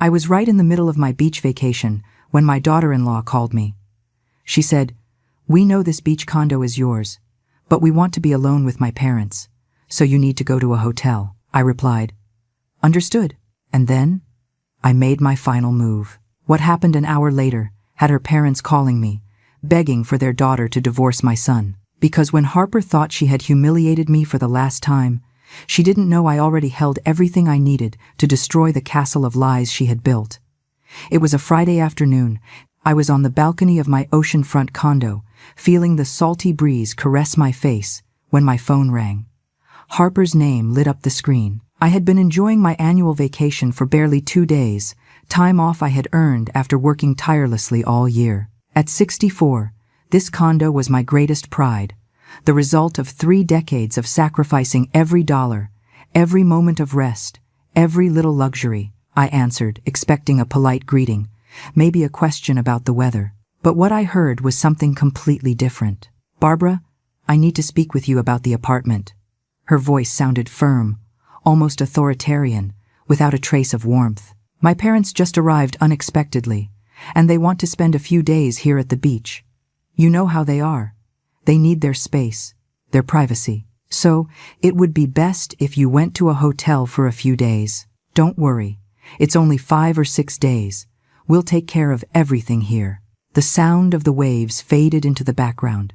I was right in the middle of my beach vacation when my daughter-in-law called me. She said, "We know this beach condo is yours, but we want to be alone with my parents, so you need to go to a hotel." I replied, "Understood." And then I made my final move. What happened an hour later had her parents calling me, begging for their daughter to divorce my son. Because when Harper thought she had humiliated me for the last time, she didn't know I already held everything I needed to destroy the castle of lies she had built. It was a Friday afternoon. I was on the balcony of my oceanfront condo, feeling the salty breeze caress my face, when my phone rang. Harper's name lit up the screen. I had been enjoying my annual vacation for barely 2 days, time off I had earned after working tirelessly all year. At 64, this condo was my greatest pride, the result of 3 decades of sacrificing every dollar, every moment of rest, every little luxury. I answered, expecting a polite greeting, maybe a question about the weather. But what I heard was something completely different. "Barbara, I need to speak with you about the apartment." Her voice sounded firm, almost authoritarian, without a trace of warmth. "My parents just arrived unexpectedly, and they want to spend a few days here at the beach. You know how they are. They need their space, their privacy. So, it would be best if you went to a hotel for a few days. Don't worry, it's only 5 or 6 days. We'll take care of everything here." The sound of the waves faded into the background.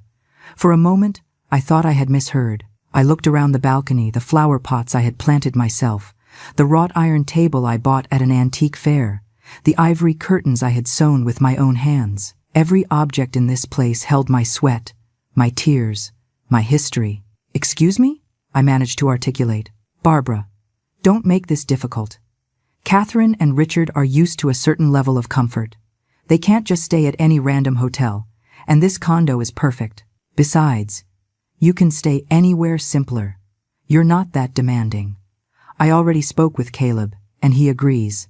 For a moment, I thought I had misheard. I looked around the balcony, the flower pots I had planted myself, the wrought iron table I bought at an antique fair, the ivory curtains I had sewn with my own hands. Every object in this place held my sweat, my tears, my history. "Excuse me?" I managed to articulate. "Barbara, don't make this difficult. Catherine and Richard are used to a certain level of comfort. They can't just stay at any random hotel, and this condo is perfect. Besides, you can stay anywhere simpler. You're not that demanding. I already spoke with Caleb, and he agrees.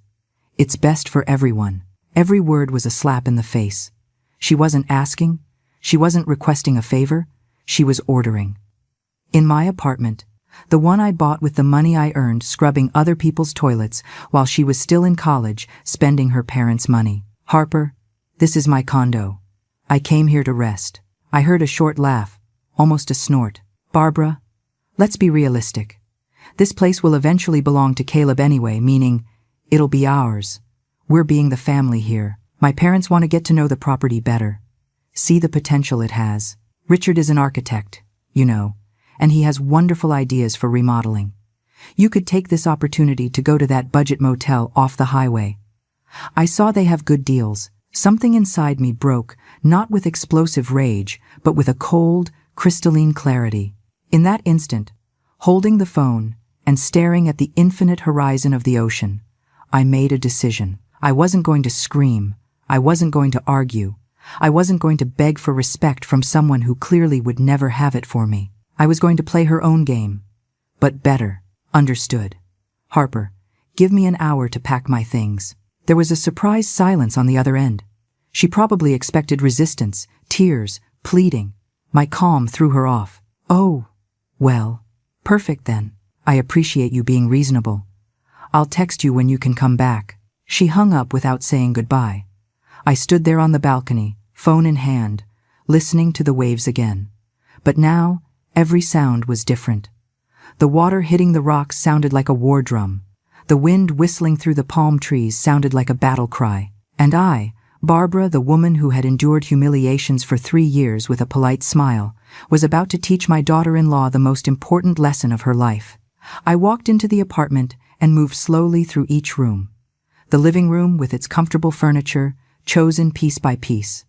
It's best for everyone." Every word was a slap in the face. She wasn't asking, she wasn't requesting a favor, she was ordering. In my apartment, the one I bought with the money I earned scrubbing other people's toilets while she was still in college, spending her parents' money. "Harper, this is my condo. I came here to rest." I heard a short laugh, almost a snort. "Barbara, let's be realistic. This place will eventually belong to Caleb anyway, meaning it'll be ours. We're being the family here. My parents want to get to know the property better, see the potential it has. Richard is an architect, you know, and he has wonderful ideas for remodeling. You could take this opportunity to go to that budget motel off the highway. I saw they have good deals. Something inside me broke, not with explosive rage, but with a cold, crystalline clarity. In that instant, holding the phone and staring at the infinite horizon of the ocean, I made a decision. I wasn't going to scream. I wasn't going to argue. I wasn't going to beg for respect from someone who clearly would never have it for me. I was going to play her own game, but better. Understood. "Harper, give me an hour to pack my things." There was a surprised silence on the other end. She probably expected resistance, tears, pleading. My calm threw her off. "Oh, well, perfect then. I appreciate you being reasonable. I'll text you when you can come back." She hung up without saying goodbye. I stood there on the balcony, phone in hand, listening to the waves again. But now, every sound was different. The water hitting the rocks sounded like a war drum. The wind whistling through the palm trees sounded like a battle cry. And I, Barbara, the woman who had endured humiliations for 3 years with a polite smile, was about to teach my daughter-in-law the most important lesson of her life. I walked into the apartment and moved slowly through each room. The living room with its comfortable furniture, chosen piece by piece.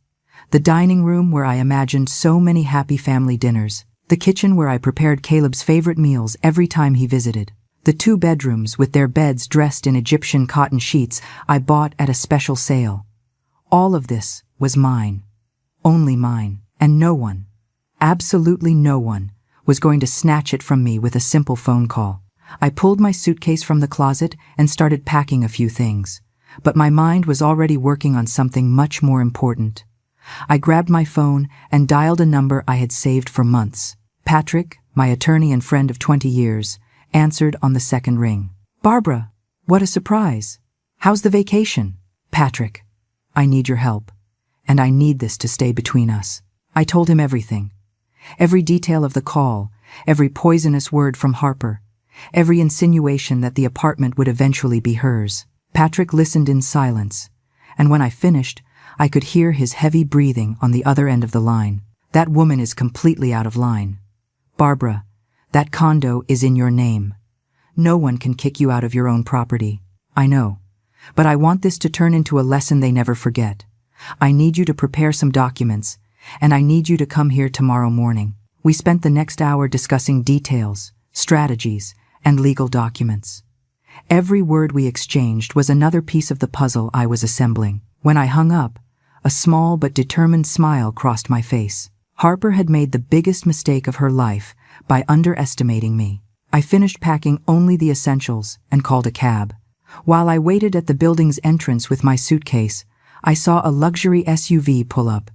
The dining room where I imagined so many happy family dinners. The kitchen where I prepared Caleb's favorite meals every time he visited. The 2 bedrooms with their beds dressed in Egyptian cotton sheets I bought at a special sale. All of this was mine. Only mine. And no one, absolutely no one, was going to snatch it from me with a simple phone call. I pulled my suitcase from the closet and started packing a few things. But my mind was already working on something much more important. I grabbed my phone and dialed a number I had saved for months. Patrick, my attorney and friend of 20 years, answered on the second ring. "Barbara, what a surprise. How's the vacation? Patrick, I need your help. And I need this to stay between us. I told him everything. Every detail of the call, every poisonous word from Harper, every insinuation that the apartment would eventually be hers. Patrick listened in silence, and when I finished, I could hear his heavy breathing on the other end of the line. That woman is completely out of line. Barbara, that condo is in your name. No one can kick you out of your own property. I know. But I want this to turn into a lesson they never forget. I need you to prepare some documents, and I need you to come here tomorrow morning. We spent the next hour discussing details, strategies, and legal documents. Every word we exchanged was another piece of the puzzle I was assembling. When I hung up, a small but determined smile crossed my face. Harper had made the biggest mistake of her life by underestimating me. I finished packing only the essentials and called a cab. While I waited at the building's entrance with my suitcase, I saw a luxury SUV pull up.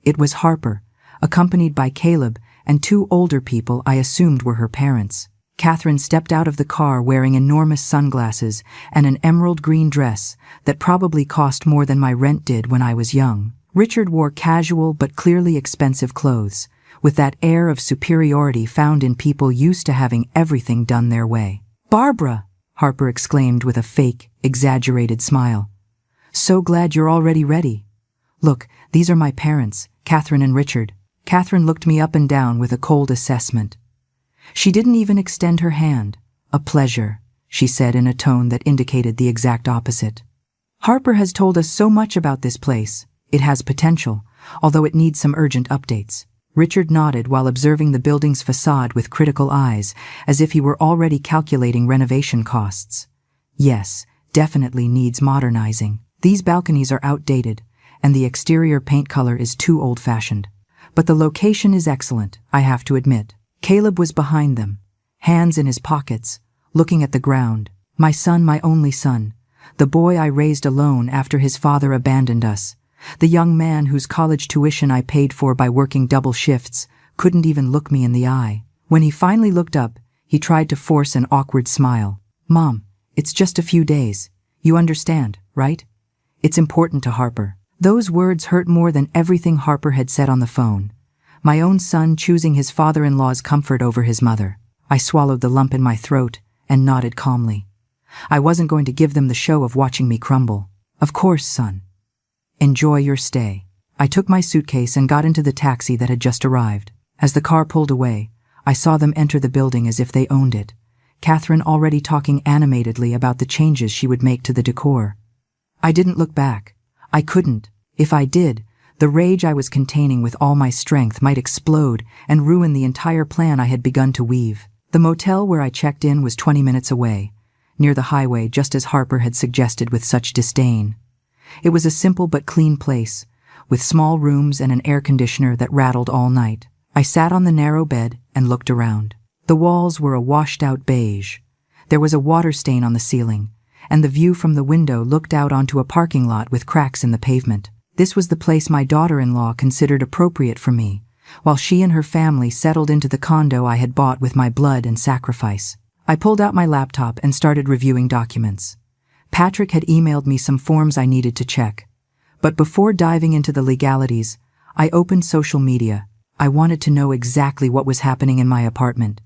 It was Harper, accompanied by Caleb and two older people I assumed were her parents. Catherine stepped out of the car wearing enormous sunglasses and an emerald green dress that probably cost more than my rent did when I was young. Richard wore casual but clearly expensive clothes, with that air of superiority found in people used to having everything done their way. "Barbara!" Harper exclaimed with a fake, exaggerated smile. "So glad you're already ready. Look, these are my parents, Catherine and Richard." Catherine looked me up and down with a cold assessment. She didn't even extend her hand. "A pleasure," she said in a tone that indicated the exact opposite. "Harper has told us so much about this place. It has potential, although it needs some urgent updates." Richard nodded while observing the building's facade with critical eyes, as if he were already calculating renovation costs. "Yes, definitely needs modernizing. These balconies are outdated, and the exterior paint color is too old-fashioned. But the location is excellent, I have to admit." Caleb was behind them, hands in his pockets, looking at the ground. "My son, my only son, the boy I raised alone after his father abandoned us. The young man whose college tuition I paid for by working double shifts couldn't even look me in the eye. When he finally looked up, he tried to force an awkward smile. "Mom, it's just a few days. You understand, right? It's important to Harper." Those words hurt more than everything Harper had said on the phone. My own son choosing his father-in-law's comfort over his mother. I swallowed the lump in my throat and nodded calmly. I wasn't going to give them the show of watching me crumble. "Of course, son. Enjoy your stay." I took my suitcase and got into the taxi that had just arrived. As the car pulled away, I saw them enter the building as if they owned it, Catherine already talking animatedly about the changes she would make to the decor. I didn't look back. I couldn't. If I did, the rage I was containing with all my strength might explode and ruin the entire plan I had begun to weave. The motel where I checked in was 20 minutes away, near the highway, just as Harper had suggested with such disdain. It was a simple but clean place, with small rooms and an air conditioner that rattled all night. I sat on the narrow bed and looked around. The walls were a washed-out beige. There was a water stain on the ceiling, and the view from the window looked out onto a parking lot with cracks in the pavement. This was the place my daughter-in-law considered appropriate for me, while she and her family settled into the condo I had bought with my blood and sacrifice. I pulled out my laptop and started reviewing documents. Patrick had emailed me some forms I needed to check. But before diving into the legalities, I opened social media. I wanted to know exactly what was happening in my apartment.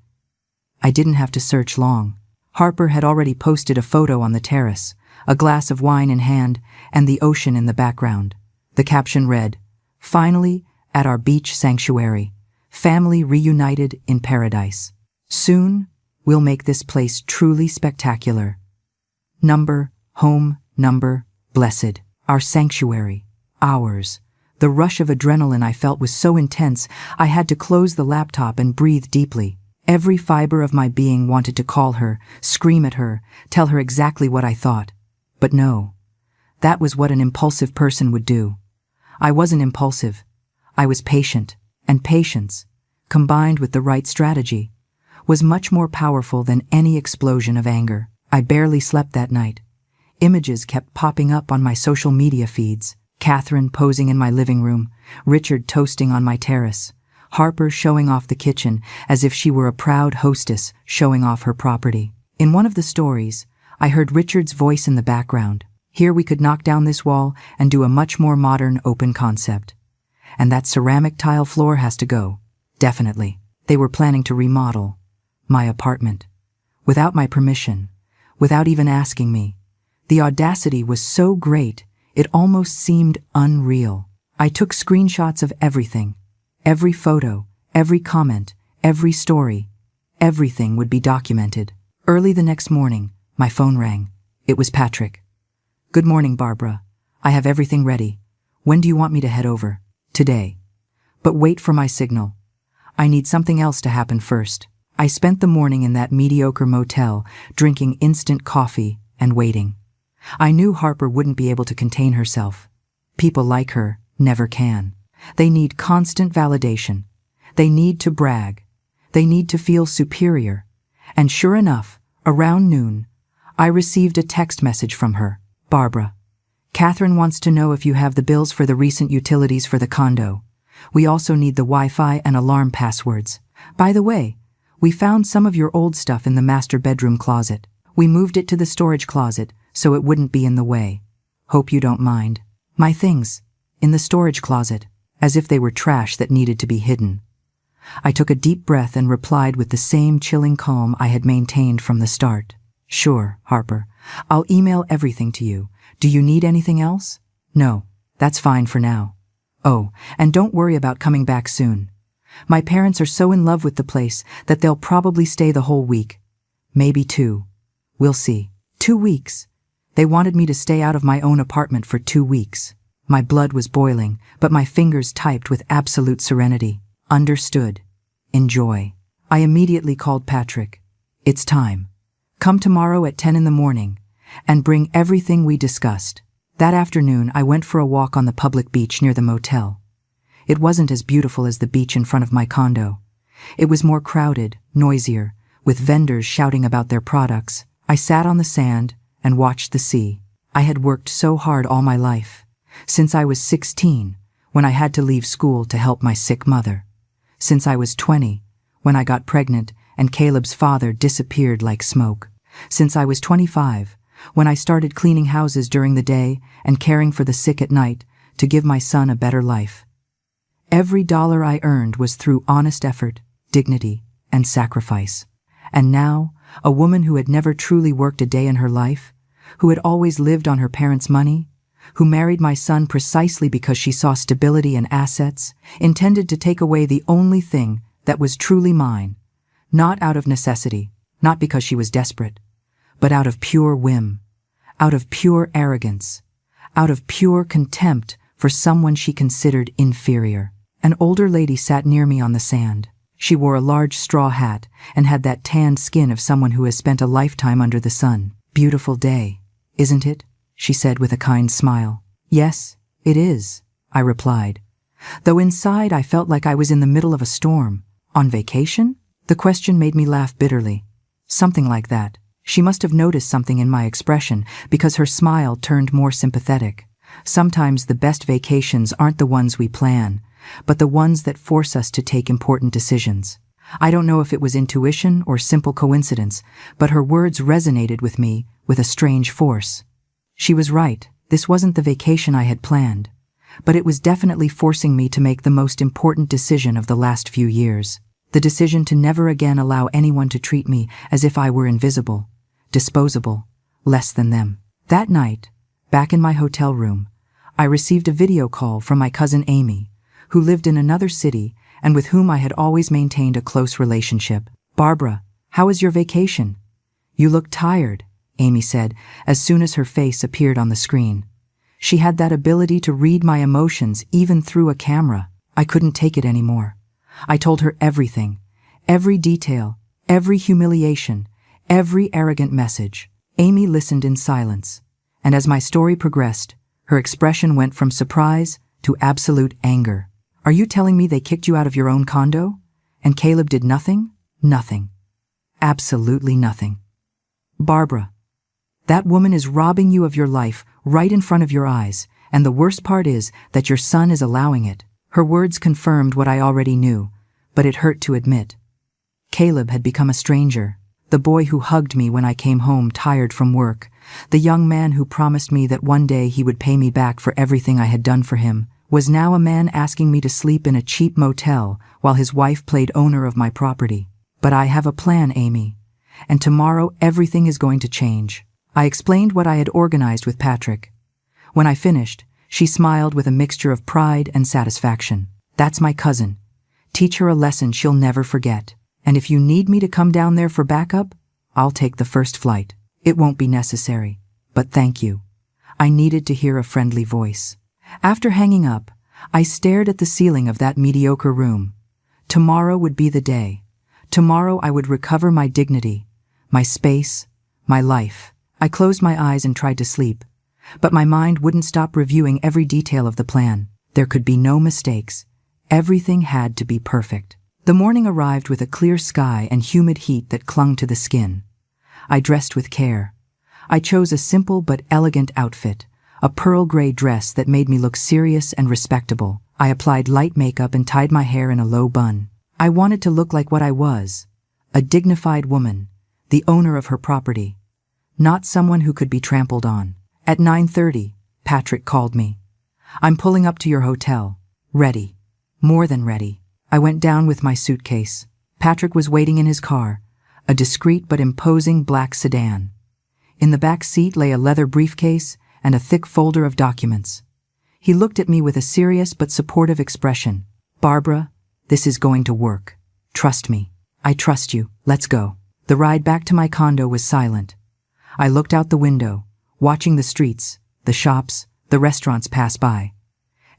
I didn't have to search long. Harper had already posted a photo on the terrace, a glass of wine in hand, and the ocean in the background. The caption read, "Finally, at our beach sanctuary, family reunited in paradise. Soon, we'll make this place truly spectacular. Number, home, number, blessed. Our sanctuary. Ours." The rush of adrenaline I felt was so intense, I had to close the laptop and breathe deeply. Every fiber of my being wanted to call her, scream at her, tell her exactly what I thought. But no. That was what an impulsive person would do. I wasn't impulsive. I was patient, and patience, combined with the right strategy, was much more powerful than any explosion of anger. I barely slept that night. Images kept popping up on my social media feeds. Catherine posing in my living room, Richard toasting on my terrace, Harper showing off the kitchen as if she were a proud hostess showing off her property. In one of the stories, I heard Richard's voice in the background. Here we could knock down this wall and do a much more modern, open concept. And that ceramic tile floor has to go. Definitely. They were planning to remodel my apartment. Without my permission. Without even asking me. The audacity was so great, it almost seemed unreal. I took screenshots of everything. Every photo, every comment, every story. Everything would be documented. Early the next morning, my phone rang. It was Patrick. "Good morning, Barbara. I have everything ready. When do you want me to head over?" "Today. But wait for my signal. I need something else to happen first." I spent the morning in that mediocre motel, drinking instant coffee and waiting. I knew Harper wouldn't be able to contain herself. People like her never can. They need constant validation. They need to brag. They need to feel superior. And sure enough, around noon, I received a text message from her. "Barbara, Catherine wants to know if you have the bills for the recent utilities for the condo. We also need the Wi-Fi and alarm passwords. By the way, we found some of your old stuff in the master bedroom closet. We moved it to the storage closet so it wouldn't be in the way. Hope you don't mind." My things, in the storage closet, as if they were trash that needed to be hidden. I took a deep breath and replied with the same chilling calm I had maintained from the start. "Sure, Harper. I'll email everything to you. Do you need anything else?" "No, that's fine for now." "Oh, and don't worry about coming back soon. My parents are so in love with the place that they'll probably stay the whole week. Maybe 2. We'll see." 2 weeks. They wanted me to stay out of my own apartment for 2 weeks. My blood was boiling, but my fingers typed with absolute serenity. Understood. Enjoy. I immediately called Patrick. "It's time. Come tomorrow at 10 in the morning, and bring everything we discussed." That afternoon, I went for a walk on the public beach near the motel. It wasn't as beautiful as the beach in front of my condo. It was more crowded, noisier, with vendors shouting about their products. I sat on the sand and watched the sea. I had worked so hard all my life, since I was 16, when I had to leave school to help my sick mother. Since I was 20, when I got pregnant and Caleb's father disappeared like smoke. Since I was 25, when I started cleaning houses during the day and caring for the sick at night to give my son a better life. Every dollar I earned was through honest effort, dignity, and sacrifice. And now, a woman who had never truly worked a day in her life, who had always lived on her parents' money, who married my son precisely because she saw stability and assets, intended to take away the only thing that was truly mine, not out of necessity, not because she was desperate, but out of pure whim, out of pure arrogance, out of pure contempt for someone she considered inferior. An older lady sat near me on the sand. She wore a large straw hat and had that tanned skin of someone who has spent a lifetime under the sun. "Beautiful day, isn't it?" she said with a kind smile. "Yes, it is," I replied, though inside I felt like I was in the middle of a storm. "On vacation?" The question made me laugh bitterly. Something like that. She must have noticed something in my expression because her smile turned more sympathetic. Sometimes the best vacations aren't the ones we plan, but the ones that force us to take important decisions. I don't know if it was intuition or simple coincidence, but her words resonated with me with a strange force. She was right. This wasn't the vacation I had planned, but it was definitely forcing me to make the most important decision of the last few years. The decision to never again allow anyone to treat me as if I were invisible, disposable, less than them. That night, back in my hotel room, I received a video call from my cousin Amy, who lived in another city and with whom I had always maintained a close relationship. "Barbara, how was your vacation? You look tired," Amy said as soon as her face appeared on the screen. She had that ability to read my emotions even through a camera. I couldn't take it anymore. I told her everything, every detail, every humiliation, every arrogant message. Amy listened in silence, and as my story progressed, her expression went from surprise to absolute anger. "Are you telling me they kicked you out of your own condo? And Caleb did nothing?" "Nothing. Absolutely nothing. Barbara, that woman is robbing you of your life right in front of your eyes, and the worst part is that your son is allowing it." Her words confirmed what I already knew, but it hurt to admit. Caleb had become a stranger. The boy who hugged me when I came home tired from work, the young man who promised me that one day he would pay me back for everything I had done for him, was now a man asking me to sleep in a cheap motel while his wife played owner of my property. But I have a plan, Amy, and tomorrow everything is going to change. I explained what I had organized with Patrick. When I finished, she smiled with a mixture of pride and satisfaction. That's my cousin. Teach her a lesson she'll never forget. And if you need me to come down there for backup, I'll take the first flight. It won't be necessary, but thank you. I needed to hear a friendly voice. After hanging up, I stared at the ceiling of that mediocre room. Tomorrow would be the day. Tomorrow I would recover my dignity, my space, my life. I closed my eyes and tried to sleep, but my mind wouldn't stop reviewing every detail of the plan. There could be no mistakes. Everything had to be perfect. The morning arrived with a clear sky and humid heat that clung to the skin. I dressed with care. I chose a simple but elegant outfit, a pearl gray dress that made me look serious and respectable. I applied light makeup and tied my hair in a low bun. I wanted to look like what I was, a dignified woman, the owner of her property, not someone who could be trampled on. At 9:30, Patrick called me. I'm pulling up to your hotel. Ready. More than ready. I went down with my suitcase. Patrick was waiting in his car, a discreet but imposing black sedan. In the back seat lay a leather briefcase and a thick folder of documents. He looked at me with a serious but supportive expression. Barbara, this is going to work. Trust me. I trust you. Let's go. The ride back to my condo was silent. I looked out the window, watching the streets, the shops, the restaurants pass by.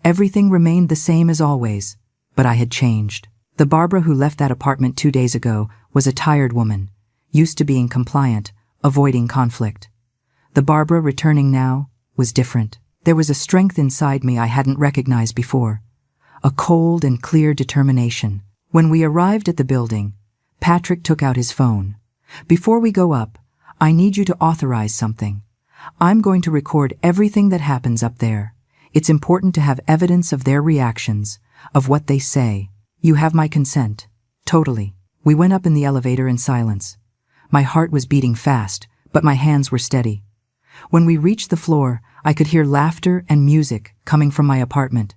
Everything remained the same as always, but I had changed. The Barbara who left that apartment 2 days ago was a tired woman, used to being compliant, avoiding conflict. The Barbara returning now was different. There was a strength inside me I hadn't recognized before, a cold and clear determination. When we arrived at the building, Patrick took out his phone. Before we go up, I need you to authorize something. I'm going to record everything that happens up there. It's important to have evidence of their reactions, of what they say. You have my consent. Totally. We went up in the elevator in silence. My heart was beating fast, but my hands were steady. When we reached the floor, I could hear laughter and music coming from my apartment.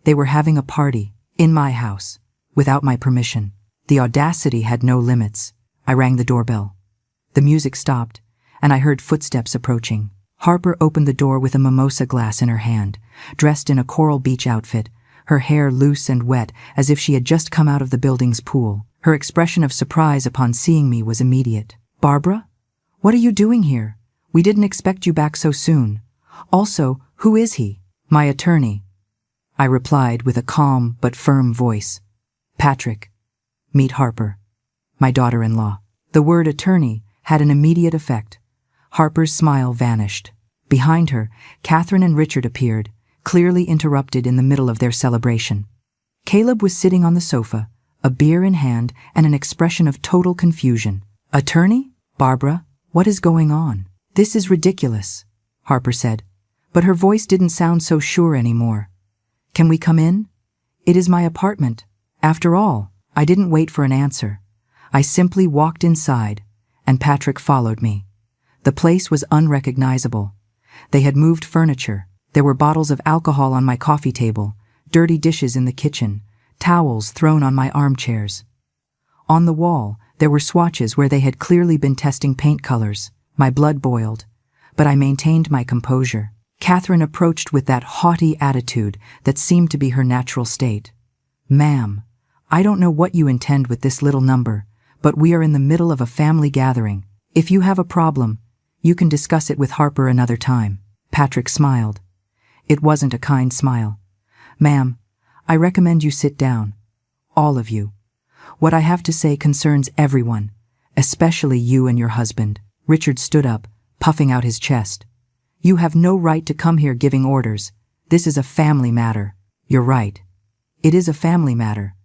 They were having a party, in my house, without my permission. The audacity had no limits. I rang the doorbell. The music stopped, and I heard footsteps approaching. Harper opened the door with a mimosa glass in her hand, dressed in a coral beach outfit, her hair loose and wet as if she had just come out of the building's pool. Her expression of surprise upon seeing me was immediate. Barbara? What are you doing here? We didn't expect you back so soon. Also, who is he? My attorney, I replied with a calm but firm voice. Patrick. Meet Harper, my daughter-in-law. The word attorney had an immediate effect. Harper's smile vanished. Behind her, Catherine and Richard appeared, clearly interrupted in the middle of their celebration. Caleb was sitting on the sofa, a beer in hand and an expression of total confusion. Attorney? Barbara, what is going on? This is ridiculous, Harper said, but her voice didn't sound so sure anymore. Can we come in? It is my apartment. After all, I didn't wait for an answer. I simply walked inside, and Patrick followed me. The place was unrecognizable. They had moved furniture. There were bottles of alcohol on my coffee table, dirty dishes in the kitchen, towels thrown on my armchairs. On the wall, there were swatches where they had clearly been testing paint colors. My blood boiled, but I maintained my composure. Catherine approached with that haughty attitude that seemed to be her natural state. Ma'am, I don't know what you intend with this little number, but we are in the middle of a family gathering. If you have a problem, you can discuss it with Harper another time. Patrick smiled. It wasn't a kind smile. Ma'am, I recommend you sit down. All of you. What I have to say concerns everyone, especially you and your husband. Richard stood up, puffing out his chest. You have no right to come here giving orders. This is a family matter. You're right. It is a family matter.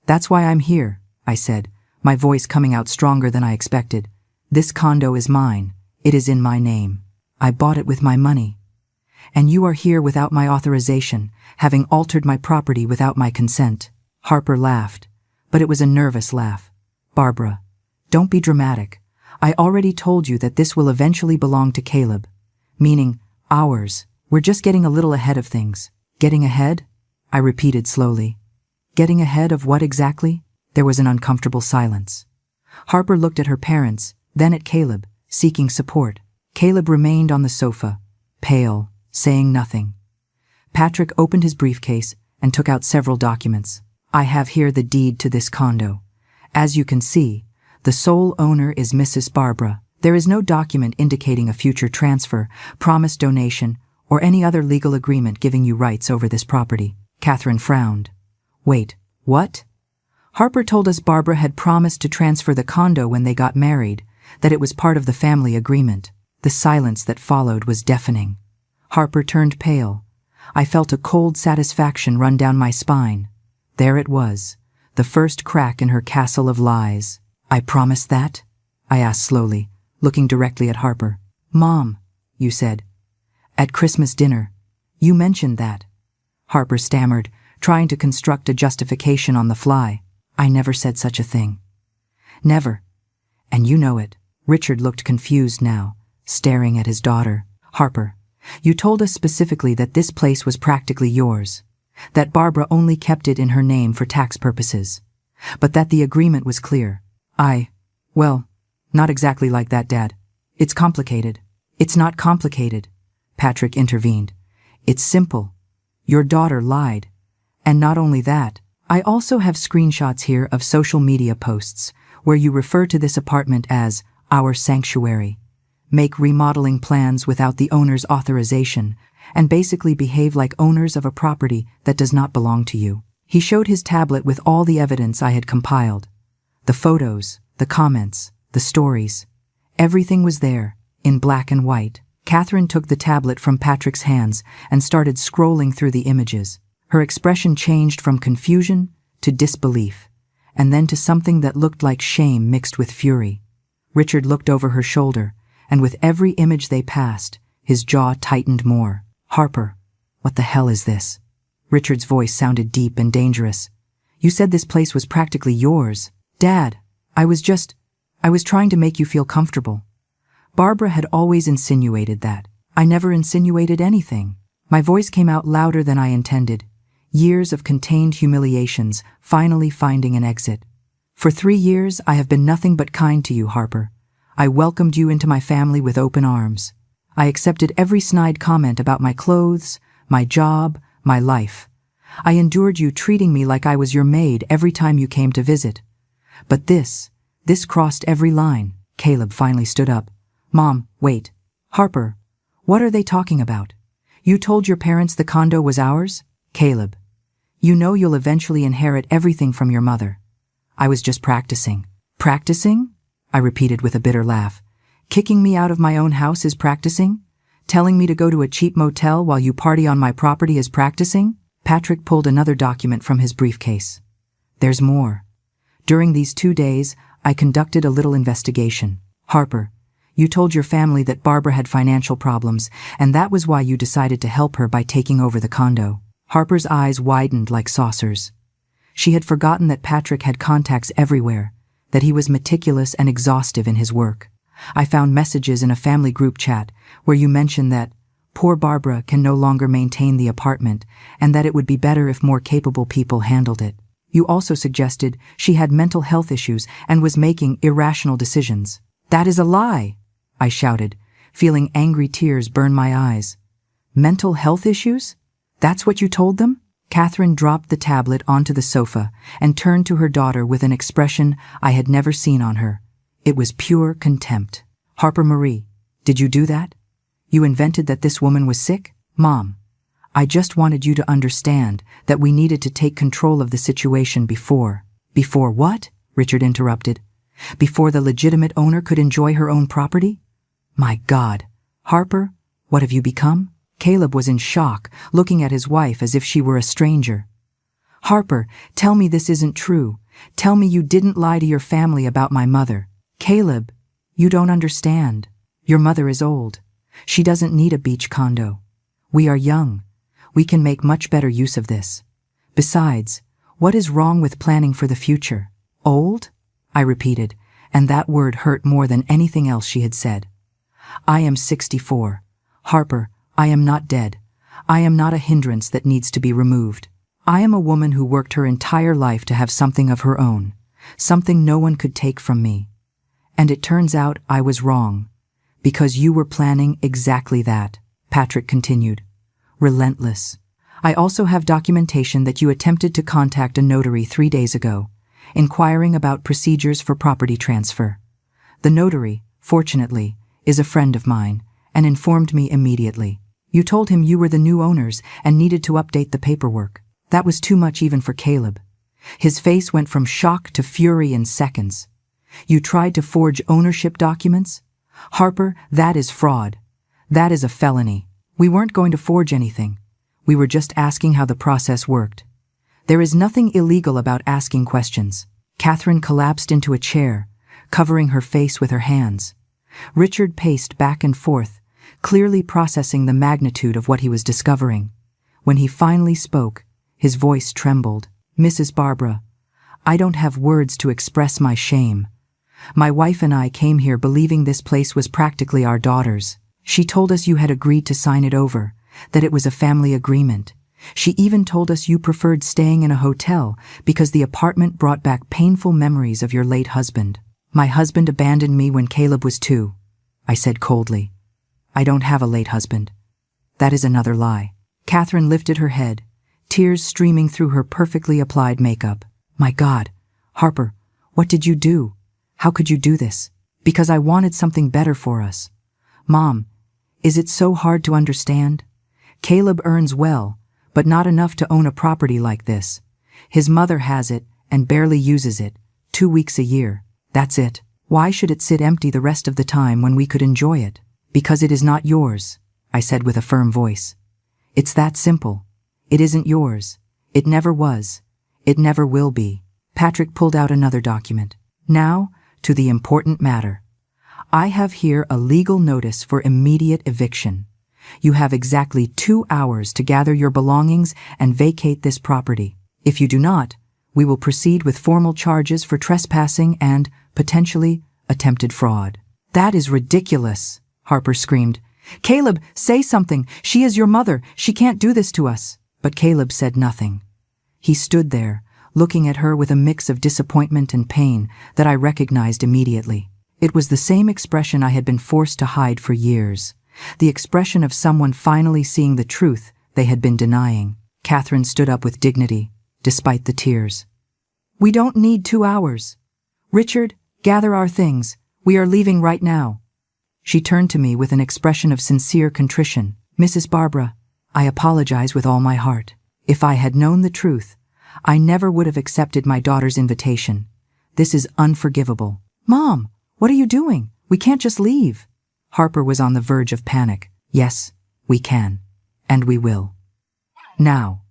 That's why I'm here, I said, my voice coming out stronger than I expected. This condo is mine. It is in my name. I bought it with my money. And you are here without my authorization, having altered my property without my consent. Harper laughed, but it was a nervous laugh. Barbara, don't be dramatic. I already told you that this will eventually belong to Caleb. Meaning, ours. We're just getting a little ahead of things. Getting ahead? I repeated slowly. Getting ahead of what exactly? There was an uncomfortable silence. Harper looked at her parents, then at Caleb, seeking support. Caleb remained on the sofa, pale, saying nothing. Patrick opened his briefcase and took out several documents. I have here the deed to this condo. As you can see, the sole owner is Mrs. Barbara. There is no document indicating a future transfer, promised donation, or any other legal agreement giving you rights over this property. Catherine frowned. Wait, what? Harper told us Barbara had promised to transfer the condo when they got married, that it was part of the family agreement. The silence that followed was deafening. Harper turned pale. I felt a cold satisfaction run down my spine. There it was, the first crack in her castle of lies. I promised that? I asked slowly, looking directly at Harper. Mom, you said. At Christmas dinner. You mentioned that. Harper stammered, trying to construct a justification on the fly. I never said such a thing. Never. And you know it. Richard looked confused now, staring at his daughter. Harper, you told us specifically that this place was practically yours, that Barbara only kept it in her name for tax purposes, but that the agreement was clear. Well, not exactly like that, Dad. It's complicated. It's not complicated, Patrick intervened. It's simple. Your daughter lied. And not only that, I also have screenshots here of social media posts where you refer to this apartment as our sanctuary, make remodeling plans without the owner's authorization, and basically behave like owners of a property that does not belong to you. He showed his tablet with all the evidence I had compiled. The photos, the comments, the stories. Everything was there, in black and white. Catherine took the tablet from Patrick's hands and started scrolling through the images. Her expression changed from confusion to disbelief, and then to something that looked like shame mixed with fury. Richard looked over her shoulder, and with every image they passed, his jaw tightened more. Harper, what the hell is this? Richard's voice sounded deep and dangerous. You said this place was practically yours. Dad, I was trying to make you feel comfortable. Barbara had always insinuated that. I never insinuated anything. My voice came out louder than I intended. Years of contained humiliations, finally finding an exit. For 3 years, I have been nothing but kind to you, Harper. I welcomed you into my family with open arms. I accepted every snide comment about my clothes, my job, my life. I endured you treating me like I was your maid every time you came to visit. But this crossed every line. Caleb finally stood up. Mom, wait. Harper, what are they talking about? You told your parents the condo was ours? Caleb, you know you'll eventually inherit everything from your mother. I was just practicing. Practicing? I repeated with a bitter laugh. Kicking me out of my own house is practicing? Telling me to go to a cheap motel while you party on my property is practicing? Patrick pulled another document from his briefcase. There's more. During these 2 days, I conducted a little investigation. Harper, you told your family that Barbara had financial problems, and that was why you decided to help her by taking over the condo. Harper's eyes widened like saucers. She had forgotten that Patrick had contacts everywhere, that he was meticulous and exhaustive in his work. I found messages in a family group chat where you mentioned that poor Barbara can no longer maintain the apartment and that it would be better if more capable people handled it. You also suggested she had mental health issues and was making irrational decisions. That is a lie, I shouted, feeling angry tears burn my eyes. Mental health issues? That's what you told them? Catherine dropped the tablet onto the sofa and turned to her daughter with an expression I had never seen on her. It was pure contempt. Harper Marie, did you do that? You invented that this woman was sick? Mom, I just wanted you to understand that we needed to take control of the situation before. Before what? Richard interrupted. Before the legitimate owner could enjoy her own property? My God. Harper, what have you become? Caleb was in shock, looking at his wife as if she were a stranger. Harper, tell me this isn't true. Tell me you didn't lie to your family about my mother. Caleb, you don't understand. Your mother is old. She doesn't need a beach condo. We are young. We can make much better use of this. Besides, what is wrong with planning for the future? Old? I repeated, and that word hurt more than anything else she had said. I am 64. Harper, I am not dead. I am not a hindrance that needs to be removed. I am a woman who worked her entire life to have something of her own, something no one could take from me. And it turns out I was wrong, because you were planning exactly that, Patrick continued. Relentless. I also have documentation that you attempted to contact a notary 3 days ago, inquiring about procedures for property transfer. The notary, fortunately, is a friend of mine, and informed me immediately. You told him you were the new owners and needed to update the paperwork. That was too much even for Caleb. His face went from shock to fury in seconds. You tried to forge ownership documents? Harper, that is fraud. That is a felony. We weren't going to forge anything. We were just asking how the process worked. There is nothing illegal about asking questions. Catherine collapsed into a chair, covering her face with her hands. Richard paced back and forth, clearly processing the magnitude of what he was discovering. When he finally spoke, his voice trembled. Mrs. Barbara, I don't have words to express my shame. My wife and I came here believing this place was practically our daughter's. She told us you had agreed to sign it over, that it was a family agreement. She even told us you preferred staying in a hotel because the apartment brought back painful memories of your late husband. My husband abandoned me when Caleb was 2, I said coldly. I don't have a late husband. That is another lie. Catherine lifted her head, tears streaming through her perfectly applied makeup. My God, Harper, what did you do? How could you do this? Because I wanted something better for us. Mom, is it so hard to understand? Caleb earns well, but not enough to own a property like this. His mother has it and barely uses it, 2 weeks a year. That's it. Why should it sit empty the rest of the time when we could enjoy it? Because it is not yours, I said with a firm voice. It's that simple. It isn't yours. It never was. It never will be. Patrick pulled out another document. Now, to the important matter. I have here a legal notice for immediate eviction. You have exactly 2 hours to gather your belongings and vacate this property. If you do not, we will proceed with formal charges for trespassing and, potentially, attempted fraud. That is ridiculous, Harper screamed. Caleb, say something. She is your mother. She can't do this to us. But Caleb said nothing. He stood there, looking at her with a mix of disappointment and pain that I recognized immediately. It was the same expression I had been forced to hide for years, the expression of someone finally seeing the truth they had been denying. Catherine stood up with dignity, despite the tears. We don't need 2 hours. Richard, gather our things. We are leaving right now. She turned to me with an expression of sincere contrition. Mrs. Barbara, I apologize with all my heart. If I had known the truth, I never would have accepted my daughter's invitation. This is unforgivable. Mom, what are you doing? We can't just leave. Harper was on the verge of panic. Yes, we can. And we will. Now,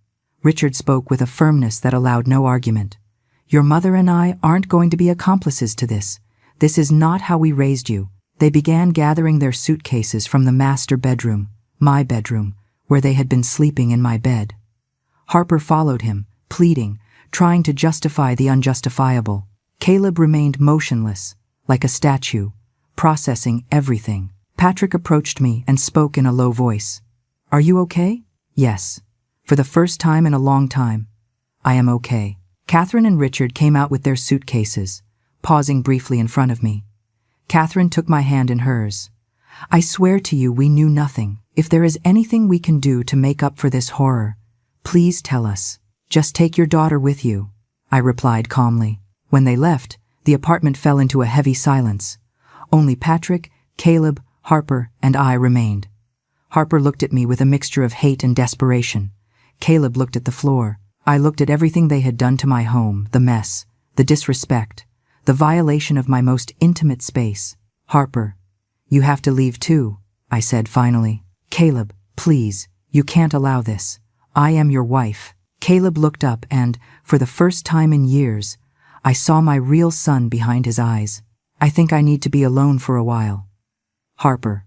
Richard spoke with a firmness that allowed no argument. Your mother and I aren't going to be accomplices to this. This is not how we raised you. They began gathering their suitcases from the master bedroom, my bedroom, where they had been sleeping in my bed. Harper followed him, pleading, trying to justify the unjustifiable. Caleb remained motionless, like a statue, processing everything. Patrick approached me and spoke in a low voice. Are you okay? Yes. For the first time in a long time, I am okay. Catherine and Richard came out with their suitcases, pausing briefly in front of me. Catherine took my hand in hers. I swear to you we knew nothing. If there is anything we can do to make up for this horror, please tell us. Just take your daughter with you, I replied calmly. When they left, the apartment fell into a heavy silence. Only Patrick, Caleb, Harper, and I remained. Harper looked at me with a mixture of hate and desperation. Caleb looked at the floor. I looked at everything they had done to my home, the mess, the disrespect, the violation of my most intimate space. Harper, you have to leave too, I said finally. Caleb, please, you can't allow this. I am your wife. Caleb looked up and, for the first time in years, I saw my real son behind his eyes. I think I need to be alone for a while. Harper.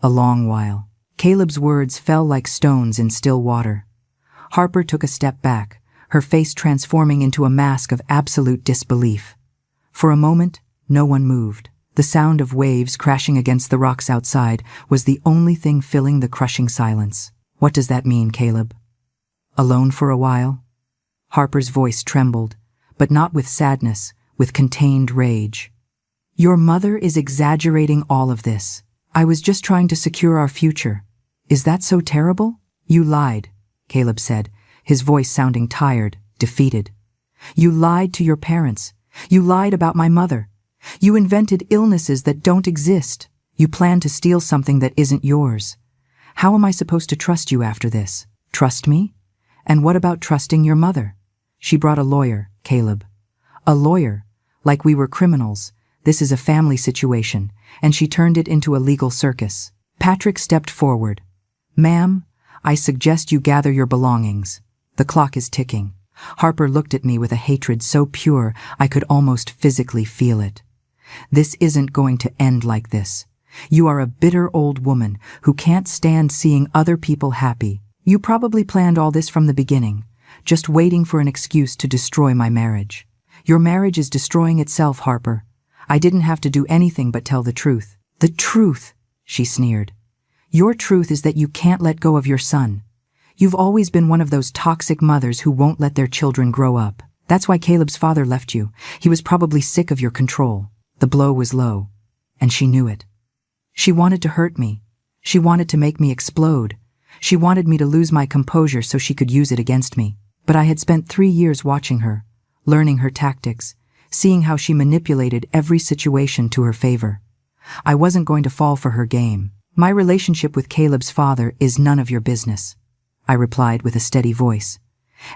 A long while. Caleb's words fell like stones in still water. Harper took a step back, her face transforming into a mask of absolute disbelief. For a moment, No one moved. The sound of waves crashing against the rocks outside was the only thing filling the crushing silence. What does that mean, Caleb? Alone for a while? Harper's voice trembled, but not with sadness, with contained rage. Your mother is exaggerating all of this. I was just trying to secure our future. Is that so terrible? You lied, Caleb said, his voice sounding tired, defeated. You lied to your parents. You lied about my mother. You invented illnesses that don't exist. You planned to steal something that isn't yours. How am I supposed to trust you after this? Trust me? And what about trusting your mother? She brought a lawyer, Caleb. A lawyer, like we were criminals. This is a family situation, and she turned it into a legal circus. Patrick stepped forward. Ma'am, I suggest you gather your belongings. The clock is ticking. Harper looked at me with a hatred so pure I could almost physically feel it. This isn't going to end like this. You are a bitter old woman who can't stand seeing other people happy. You probably planned all this from the beginning, just waiting for an excuse to destroy my marriage. Your marriage is destroying itself, Harper. I didn't have to do anything but tell the truth. The truth, she sneered. Your truth is that you can't let go of your son. You've always been one of those toxic mothers who won't let their children grow up. That's why Caleb's father left you. He was probably sick of your control. The blow was low, and she knew it. She wanted to hurt me. She wanted to make me explode. She wanted me to lose my composure so she could use it against me. But I had spent 3 years watching her, learning her tactics, seeing how she manipulated every situation to her favor. I wasn't going to fall for her game. My relationship with Caleb's father is none of your business, I replied with a steady voice.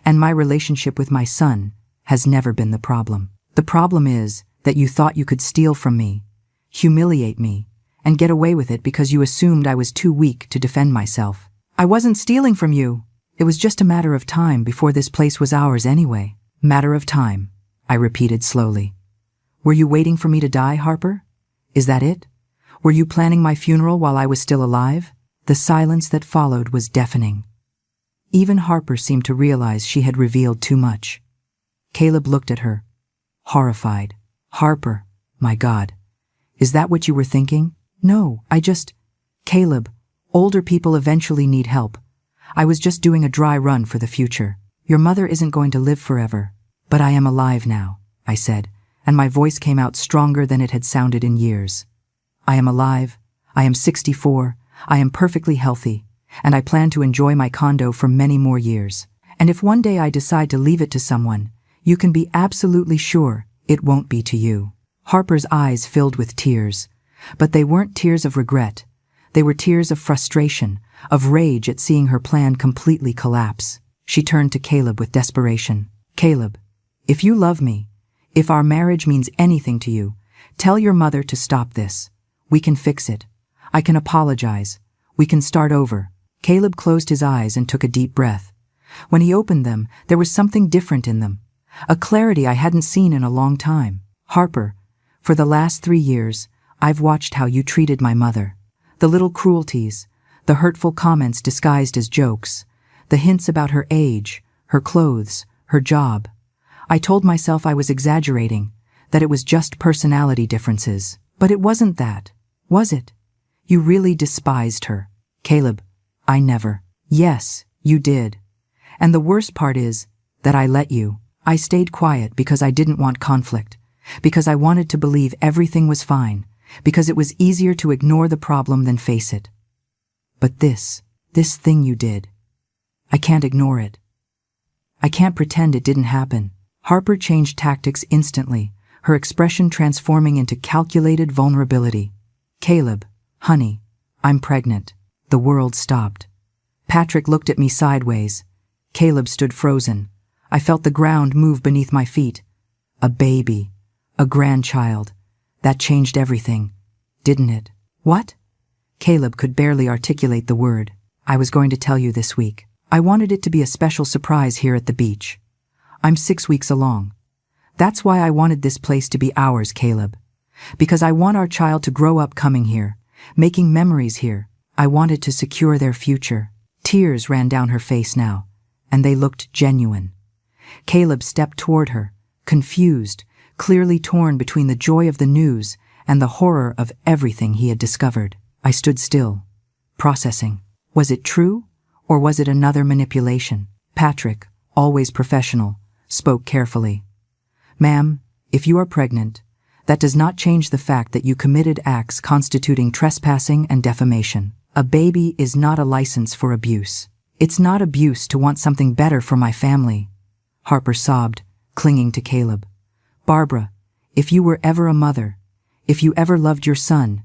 And my relationship with my son has never been the problem. The problem is that you thought you could steal from me, humiliate me, and get away with it because you assumed I was too weak to defend myself. I wasn't stealing from you. It was just a matter of time before this place was ours anyway. Matter of time, I repeated slowly. Were you waiting for me to die, Harper? Is that it? Were you planning my funeral while I was still alive? The silence that followed was deafening. Even Harper seemed to realize she had revealed too much. Caleb looked at her, horrified. Harper, my God. Is that what you were thinking? No, Caleb, older people eventually need help. I was just doing a dry run for the future. Your mother isn't going to live forever. But I am alive now, I said, and my voice came out stronger than it had sounded in years. I am alive. I am 64. I am perfectly healthy, and I plan to enjoy my condo for many more years. And if one day I decide to leave it to someone, you can be absolutely sure it won't be to you. Harper's eyes filled with tears, but they weren't tears of regret. They were tears of frustration, of rage at seeing her plan completely collapse. She turned to Caleb with desperation. Caleb, if you love me, if our marriage means anything to you, tell your mother to stop this. We can fix it. I can apologize. We can start over. Caleb closed his eyes and took a deep breath. When he opened them, there was something different in them, a clarity I hadn't seen in a long time. Harper, for the last 3 years, I've watched how you treated my mother. The little cruelties, the hurtful comments disguised as jokes, the hints about her age, her clothes, her job. I told myself I was exaggerating, that it was just personality differences. But it wasn't that, was it? You really despised her. Caleb, I never. Yes, you did. And the worst part is that I let you. I stayed quiet because I didn't want conflict, because I wanted to believe everything was fine, because it was easier to ignore the problem than face it. But this thing you did, I can't ignore it. I can't pretend it didn't happen. Harper changed tactics instantly, her expression transforming into calculated vulnerability. Caleb, honey, I'm pregnant. The world stopped. Patrick looked at me sideways. Caleb stood frozen. I felt the ground move beneath my feet. A baby. A grandchild. That changed everything, didn't it? What? Caleb could barely articulate the word. I was going to tell you this week. I wanted it to be a special surprise here at the beach. I'm 6 weeks along. That's why I wanted this place to be ours, Caleb. Because I want our child to grow up coming here, making memories here. I wanted to secure their future. Tears ran down her face now, and they looked genuine. Caleb stepped toward her, confused, clearly torn between the joy of the news and the horror of everything he had discovered. I stood still, processing. Was it true, or was it another manipulation? Patrick, always professional, spoke carefully. Ma'am, if you are pregnant, that does not change the fact that you committed acts constituting trespassing and defamation. A baby is not a license for abuse. It's not abuse to want something better for my family. Harper sobbed, clinging to Caleb. Barbara, if you were ever a mother, if you ever loved your son,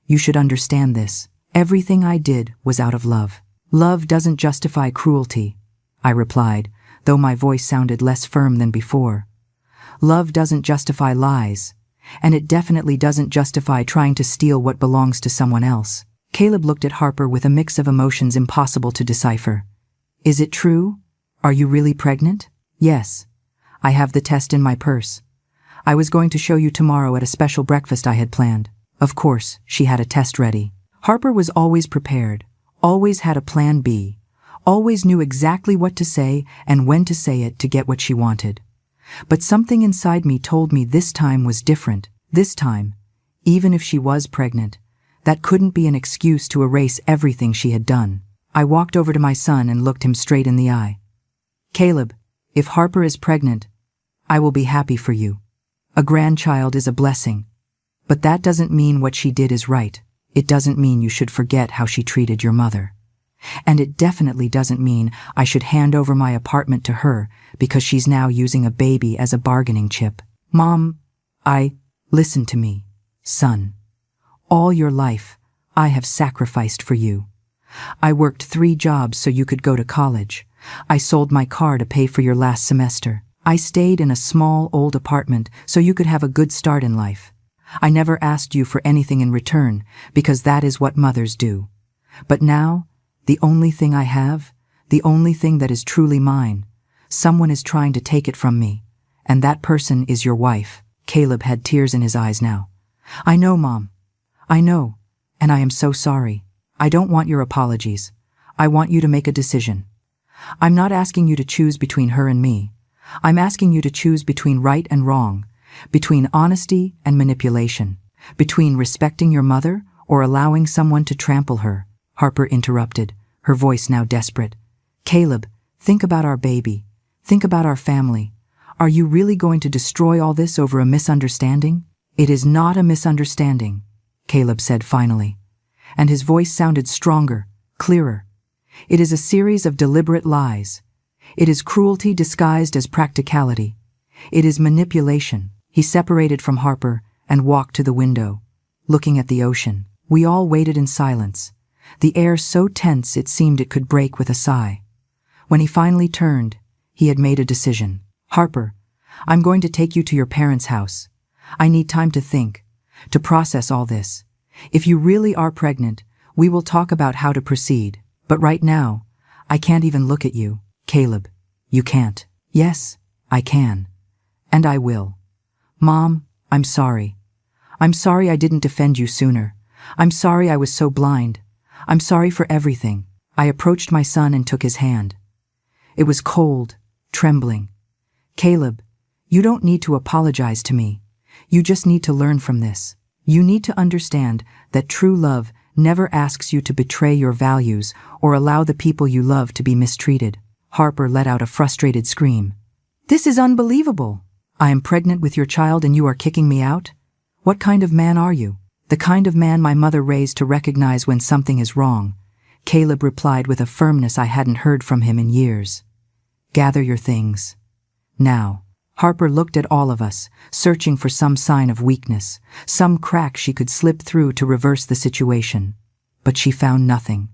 you should understand this. Everything I did was out of love. Love doesn't justify cruelty, I replied, though my voice sounded less firm than before. Love doesn't justify lies, and it definitely doesn't justify trying to steal what belongs to someone else. Caleb looked at Harper with a mix of emotions impossible to decipher. Is it true? Are you really pregnant? Yes. I have the test in my purse. I was going to show you tomorrow at a special breakfast I had planned. Of course, she had a test ready. Harper was always prepared, always had a plan B, always knew exactly what to say and when to say it to get what she wanted. But something inside me told me this time was different. This time, even if she was pregnant, that couldn't be an excuse to erase everything she had done. I walked over to my son and looked him straight in the eye. Caleb, if Harper is pregnant, I will be happy for you. A grandchild is a blessing. But that doesn't mean what she did is right. It doesn't mean you should forget how she treated your mother. And it definitely doesn't mean I should hand over my apartment to her because she's now using a baby as a bargaining chip. Mom, listen to me, son. All your life, I have sacrificed for you. I worked 3 jobs so you could go to college. I sold my car to pay for your last semester. I stayed in a small, old apartment so you could have a good start in life. I never asked you for anything in return because that is what mothers do. But now, the only thing I have, the only thing that is truly mine, someone is trying to take it from me, and that person is your wife. Caleb had tears in his eyes now. I know, Mom. I know, and I am so sorry. I don't want your apologies. I want you to make a decision. I'm not asking you to choose between her and me. I'm asking you to choose between right and wrong, between honesty and manipulation, between respecting your mother or allowing someone to trample her. Harper interrupted, her voice now desperate. Caleb, think about our baby. Think about our family. Are you really going to destroy all this over a misunderstanding? It is not a misunderstanding, Caleb said finally, and his voice sounded stronger, clearer. It is a series of deliberate lies. It is cruelty disguised as practicality. It is manipulation. He separated from Harper and walked to the window, looking at the ocean. We all waited in silence, the air so tense it seemed it could break with a sigh. When he finally turned, he had made a decision. Harper, I'm going to take you to your parents' house. I need time to think, to process all this. If you really are pregnant, we will talk about how to proceed. But right now, I can't even look at you. Caleb, you can't. Yes, I can. And I will. Mom, I'm sorry. I'm sorry I didn't defend you sooner. I'm sorry I was so blind. I'm sorry for everything. I approached my son and took his hand. It was cold, trembling. Caleb, you don't need to apologize to me. You just need to learn from this. You need to understand that true love never asks you to betray your values or allow the people you love to be mistreated. Harper let out a frustrated scream. This is unbelievable. I am pregnant with your child and you are kicking me out? What kind of man are you? The kind of man my mother raised to recognize when something is wrong, Caleb replied with a firmness I hadn't heard from him in years. Gather your things. Now. Harper looked at all of us, searching for some sign of weakness, some crack she could slip through to reverse the situation. But she found nothing.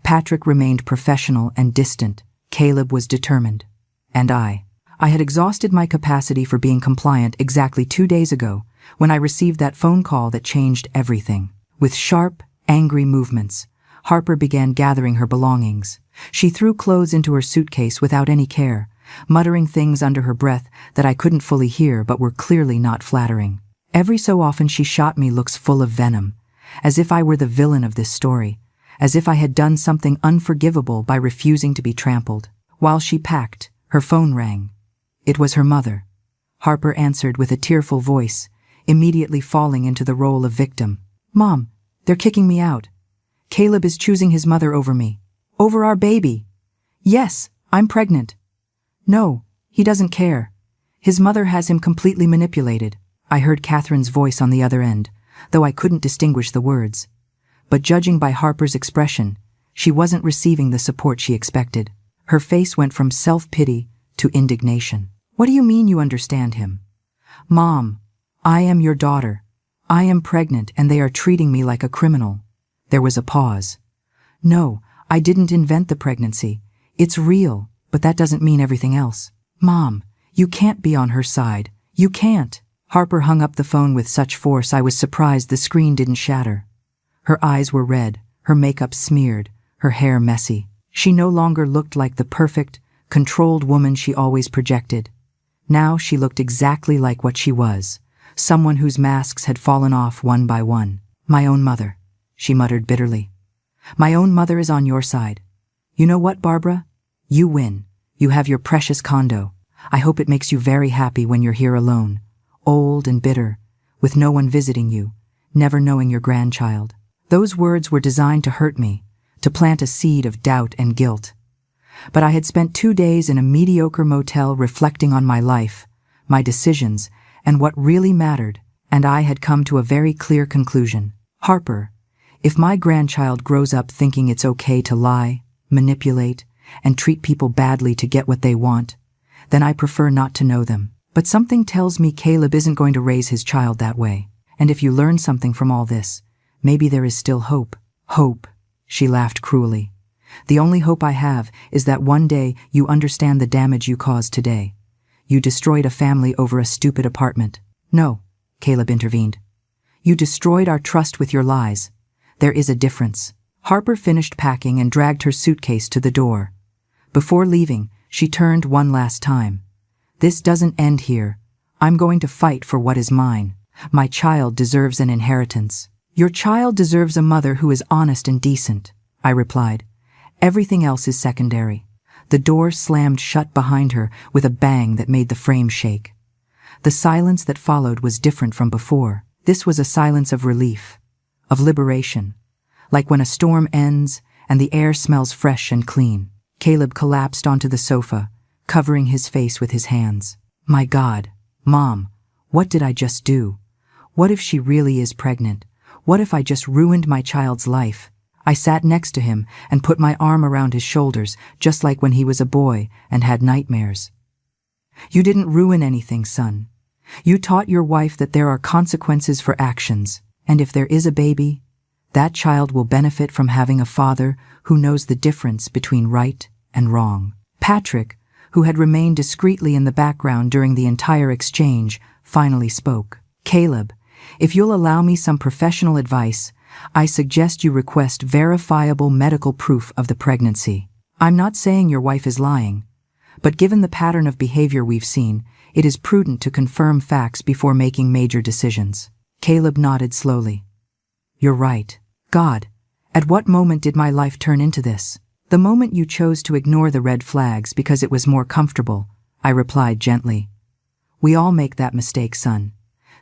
Patrick remained professional and distant. Caleb was determined. And I had exhausted my capacity for being compliant exactly 2 days ago when I received that phone call that changed everything. With sharp, angry movements, Harper began gathering her belongings. She threw clothes into her suitcase without any care, muttering things under her breath that I couldn't fully hear but were clearly not flattering. Every so often she shot me looks full of venom, as if I were the villain of this story, as if I had done something unforgivable by refusing to be trampled. While she packed, her phone rang. It was her mother. Harper answered with a tearful voice, immediately falling into the role of victim. Mom, they're kicking me out. Caleb is choosing his mother over me. Over our baby. Yes, I'm pregnant. No, he doesn't care. His mother has him completely manipulated. I heard Catherine's voice on the other end, though I couldn't distinguish the words. But judging by Harper's expression, she wasn't receiving the support she expected. Her face went from self-pity to indignation. What do you mean you understand him? Mom, I am your daughter. I am pregnant and they are treating me like a criminal. There was a pause. No, I didn't invent the pregnancy. It's real, but that doesn't mean everything else. Mom, you can't be on her side. You can't. Harper hung up the phone with such force I was surprised the screen didn't shatter. Her eyes were red, her makeup smeared, her hair messy. She no longer looked like the perfect, controlled woman she always projected. Now she looked exactly like what she was, someone whose masks had fallen off one by one. My own mother, she muttered bitterly. My own mother is on your side. You know what, Barbara? You win. You have your precious condo. I hope it makes you very happy when you're here alone, old and bitter, with no one visiting you, never knowing your grandchild. Those words were designed to hurt me, to plant a seed of doubt and guilt. But I had spent 2 days in a mediocre motel reflecting on my life, my decisions, and what really mattered, and I had come to a very clear conclusion. Harper, if my grandchild grows up thinking it's okay to lie, manipulate, and treat people badly to get what they want, then I prefer not to know them. But something tells me Caleb isn't going to raise his child that way. And if you learn something from all this, maybe there is still hope. Hope, she laughed cruelly. The only hope I have is that one day you understand the damage you caused today. You destroyed a family over a stupid apartment. No, Caleb intervened. You destroyed our trust with your lies. There is a difference. Harper finished packing and dragged her suitcase to the door. Before leaving, she turned one last time. This doesn't end here. I'm going to fight for what is mine. My child deserves an inheritance. Your child deserves a mother who is honest and decent, I replied. Everything else is secondary. The door slammed shut behind her with a bang that made the frame shake. The silence that followed was different from before. This was a silence of relief, of liberation, like when a storm ends and the air smells fresh and clean. Caleb collapsed onto the sofa, covering his face with his hands. My God, Mom, what did I just do? What if she really is pregnant? What if I just ruined my child's life? I sat next to him and put my arm around his shoulders, just like when he was a boy and had nightmares. You didn't ruin anything, son. You taught your wife that there are consequences for actions, and if there is a baby, that child will benefit from having a father who knows the difference between right and wrong. Patrick, who had remained discreetly in the background during the entire exchange, finally spoke. Caleb, if you'll allow me some professional advice, I suggest you request verifiable medical proof of the pregnancy. I'm not saying your wife is lying, but given the pattern of behavior we've seen, it is prudent to confirm facts before making major decisions. Caleb nodded slowly. You're right. God, at what moment did my life turn into this? The moment you chose to ignore the red flags because it was more comfortable, I replied gently. We all make that mistake, son.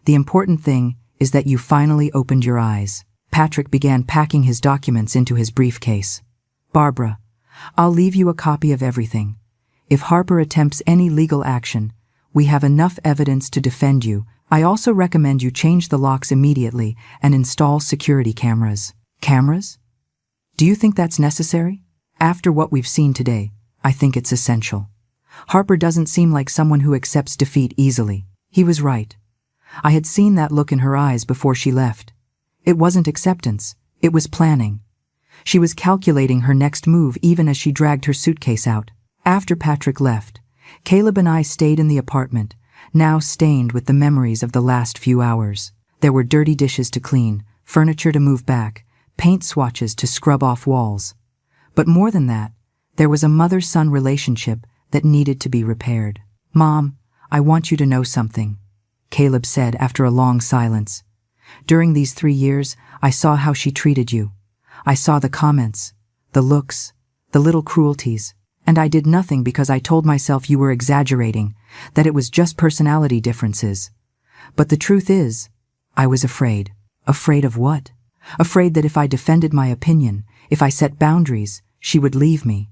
The important thing is that you finally opened your eyes. Patrick began packing his documents into his briefcase. Barbara, I'll leave you a copy of everything. If Harper attempts any legal action, we have enough evidence to defend you. I also recommend you change the locks immediately and install security cameras. Cameras? Do you think that's necessary? After what we've seen today, I think it's essential. Harper doesn't seem like someone who accepts defeat easily. He was right. I had seen that look in her eyes before she left. It wasn't acceptance, it was planning. She was calculating her next move even as she dragged her suitcase out. After Patrick left, Caleb and I stayed in the apartment, now stained with the memories of the last few hours. There were dirty dishes to clean, furniture to move back, paint swatches to scrub off walls. But more than that, there was a mother-son relationship that needed to be repaired. Mom, I want you to know something, Caleb said after a long silence. During these 3 years, I saw how she treated you. I saw the comments, the looks, the little cruelties, And I did nothing because I told myself you were exaggerating, that it was just personality differences. But the truth is, I was afraid. Afraid of what? Afraid that if I defended my opinion, if I set boundaries, she would leave me.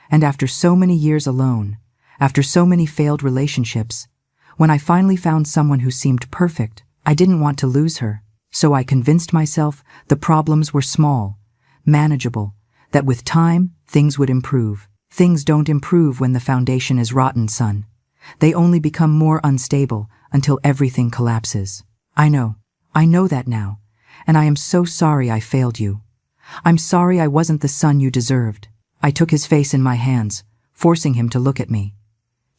And after so many years alone, after so many failed relationships, when I finally found someone who seemed perfect, I didn't want to lose her. So I convinced myself the problems were small, manageable, that with time, things would improve. Things don't improve when the foundation is rotten, son. They only become more unstable until everything collapses. I know that now, and I am so sorry I failed you. I'm sorry I wasn't the son you deserved. I took his face in my hands, forcing him to look at me.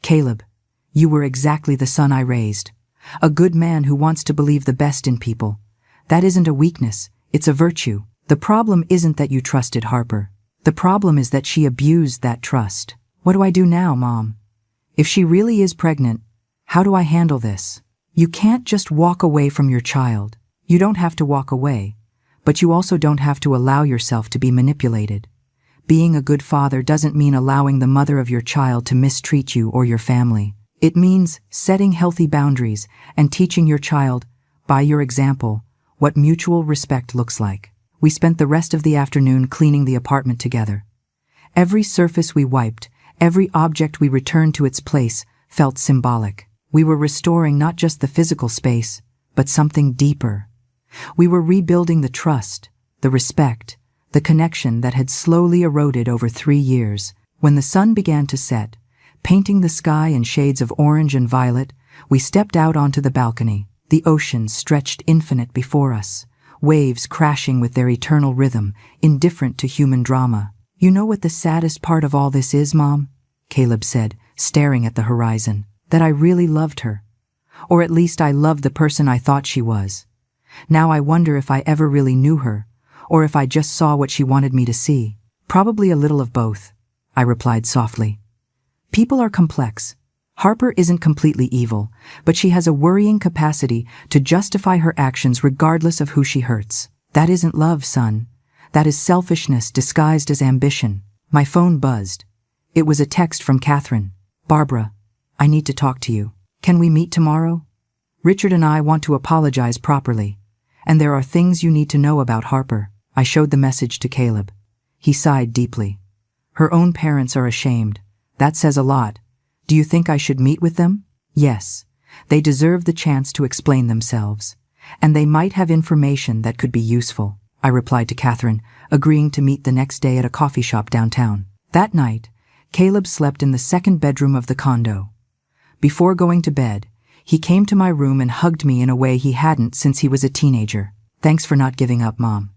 Caleb, you were exactly the son I raised. A good man who wants to believe the best in people. That isn't a weakness, it's a virtue. The problem isn't that you trusted Harper. The problem is that she abused that trust. What do I do now, Mom? If she really is pregnant, how do I handle this? You can't just walk away from your child. You don't have to walk away, but you also don't have to allow yourself to be manipulated. Being a good father doesn't mean allowing the mother of your child to mistreat you or your family. It means setting healthy boundaries and teaching your child, by your example, what mutual respect looks like. We spent the rest of the afternoon cleaning the apartment together. Every surface we wiped, every object we returned to its place felt symbolic. We were restoring not just the physical space, but something deeper. We were rebuilding the trust, the respect, the connection that had slowly eroded over 3 years. When the sun began to set, painting the sky in shades of orange and violet, we stepped out onto the balcony. The ocean stretched infinite before us, waves crashing with their eternal rhythm, indifferent to human drama. You know what the saddest part of all this is, Mom? Caleb said, staring at the horizon. That I really loved her. Or at least I loved the person I thought she was. Now I wonder if I ever really knew her, or if I just saw what she wanted me to see. Probably a little of both, I replied softly. People are complex. Harper isn't completely evil, but she has a worrying capacity to justify her actions regardless of who she hurts. That isn't love, son. That is selfishness disguised as ambition. My phone buzzed. It was a text from Catherine. Barbara, I need to talk to you. Can we meet tomorrow? Richard and I want to apologize properly, and there are things you need to know about Harper. I showed the message to Caleb. He sighed deeply. Her own parents are ashamed. That says a lot. Do you think I should meet with them? Yes. They deserve the chance to explain themselves, and they might have information that could be useful, I replied to Catherine, agreeing to meet the next day at a coffee shop downtown. That night, Caleb slept in the second bedroom of the condo. Before going to bed, he came to my room and hugged me in a way he hadn't since he was a teenager. Thanks for not giving up, Mom.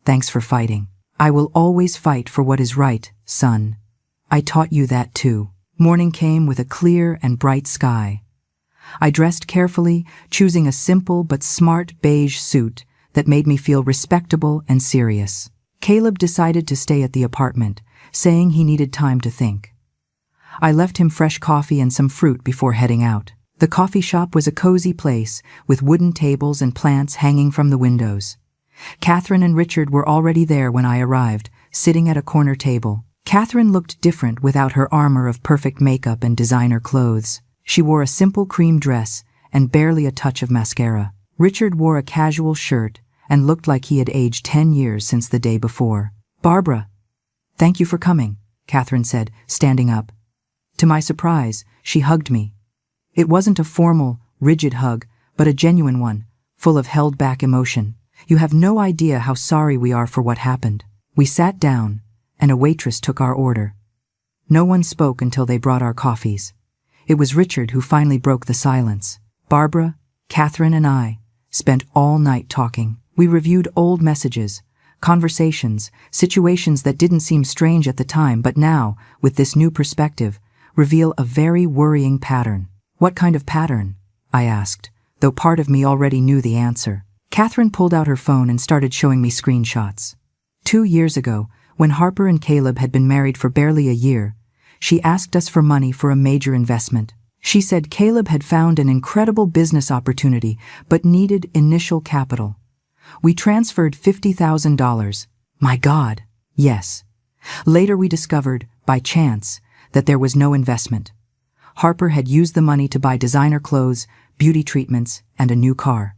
Thanks for fighting. I will always fight for what is right, son. I taught you that too. Morning came with a clear and bright sky. I dressed carefully, choosing a simple but smart beige suit that made me feel respectable and serious. Caleb decided to stay at the apartment, saying he needed time to think. I left him fresh coffee and some fruit before heading out. The coffee shop was a cozy place, with wooden tables and plants hanging from the windows. Catherine and Richard were already there when I arrived, sitting at a corner table. Catherine looked different without her armor of perfect makeup and designer clothes. She wore a simple cream dress and barely a touch of mascara. Richard wore a casual shirt and looked like he had aged 10 years since the day before. Barbara, thank you for coming, Catherine said, standing up. To my surprise, she hugged me. It wasn't a formal, rigid hug, but a genuine one, full of held-back emotion. You have no idea how sorry we are for what happened. We sat down, and a waitress took our order. No one spoke until they brought our coffees. It was Richard who finally broke the silence. Barbara, Catherine, and I spent all night talking. We reviewed old messages, conversations, situations that didn't seem strange at the time, but now, with this new perspective, reveal a very worrying pattern. What kind of pattern? I asked, though part of me already knew the answer. Catherine pulled out her phone and started showing me screenshots. 2 years ago, when Harper and Caleb had been married for barely a year, she asked us for money for a major investment. She said Caleb had found an incredible business opportunity but needed initial capital. We transferred $50,000. My God, yes. Later we discovered, by chance, that there was no investment. Harper had used the money to buy designer clothes, beauty treatments, and a new car.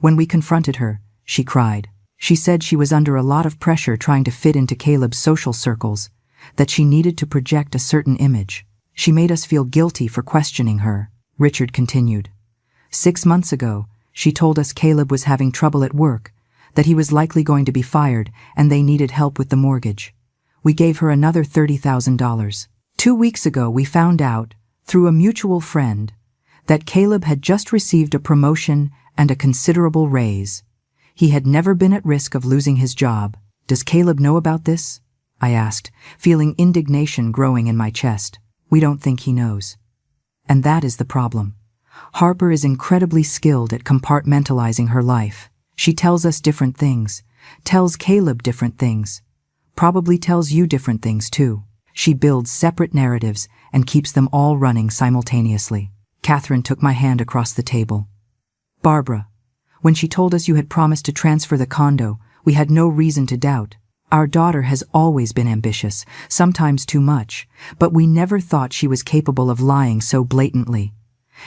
When we confronted her, she cried. She said she was under a lot of pressure trying to fit into Caleb's social circles, that she needed to project a certain image. She made us feel guilty for questioning her, Richard continued. 6 months ago, she told us Caleb was having trouble at work, that he was likely going to be fired and they needed help with the mortgage. We gave her another $30,000. 2 weeks ago we found out, through a mutual friend, that Caleb had just received a promotion and a considerable raise. He had never been at risk of losing his job. Does Caleb know about this? I asked, feeling indignation growing in my chest. We don't think he knows. And that is the problem. Harper is incredibly skilled at compartmentalizing her life. She tells us different things, tells Caleb different things, probably tells you different things too. She builds separate narratives and keeps them all running simultaneously. Catherine took my hand across the table. Barbara, when she told us you had promised to transfer the condo, we had no reason to doubt. Our daughter has always been ambitious, sometimes too much, but we never thought she was capable of lying so blatantly.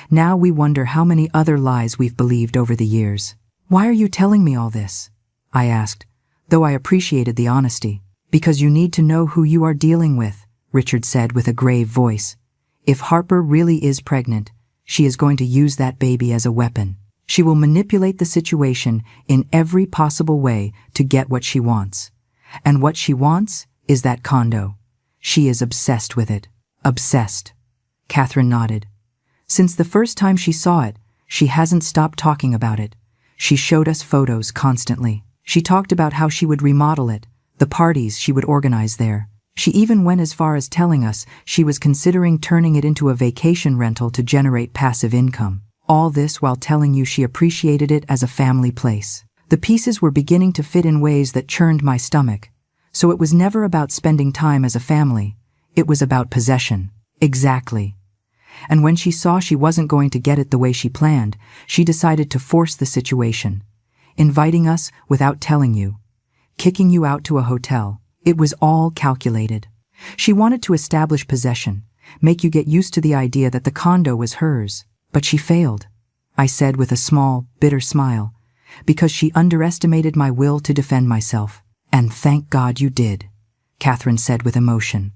Now we wonder how many other lies we've believed over the years. Why are you telling me all this? I asked, though I appreciated the honesty. Because you need to know who you are dealing with, Richard said with a grave voice. If Harper really is pregnant, she is going to use that baby as a weapon. She will manipulate the situation in every possible way to get what she wants. And what she wants is that condo. She is obsessed with it. Obsessed. Catherine nodded. Since the first time she saw it, she hasn't stopped talking about it. She showed us photos constantly. She talked about how she would remodel it, the parties she would organize there. She even went as far as telling us she was considering turning it into a vacation rental to generate passive income. All this while telling you she appreciated it as a family place. The pieces were beginning to fit in ways that churned my stomach. So it was never about spending time as a family. It was about possession. Exactly. And when she saw she wasn't going to get it the way she planned, she decided to force the situation, inviting us without telling you, kicking you out to a hotel. It was all calculated. She wanted to establish possession, make you get used to the idea that the condo was hers. But she failed, I said with a small, bitter smile, because she underestimated my will to defend myself. And thank God you did, Catherine said with emotion.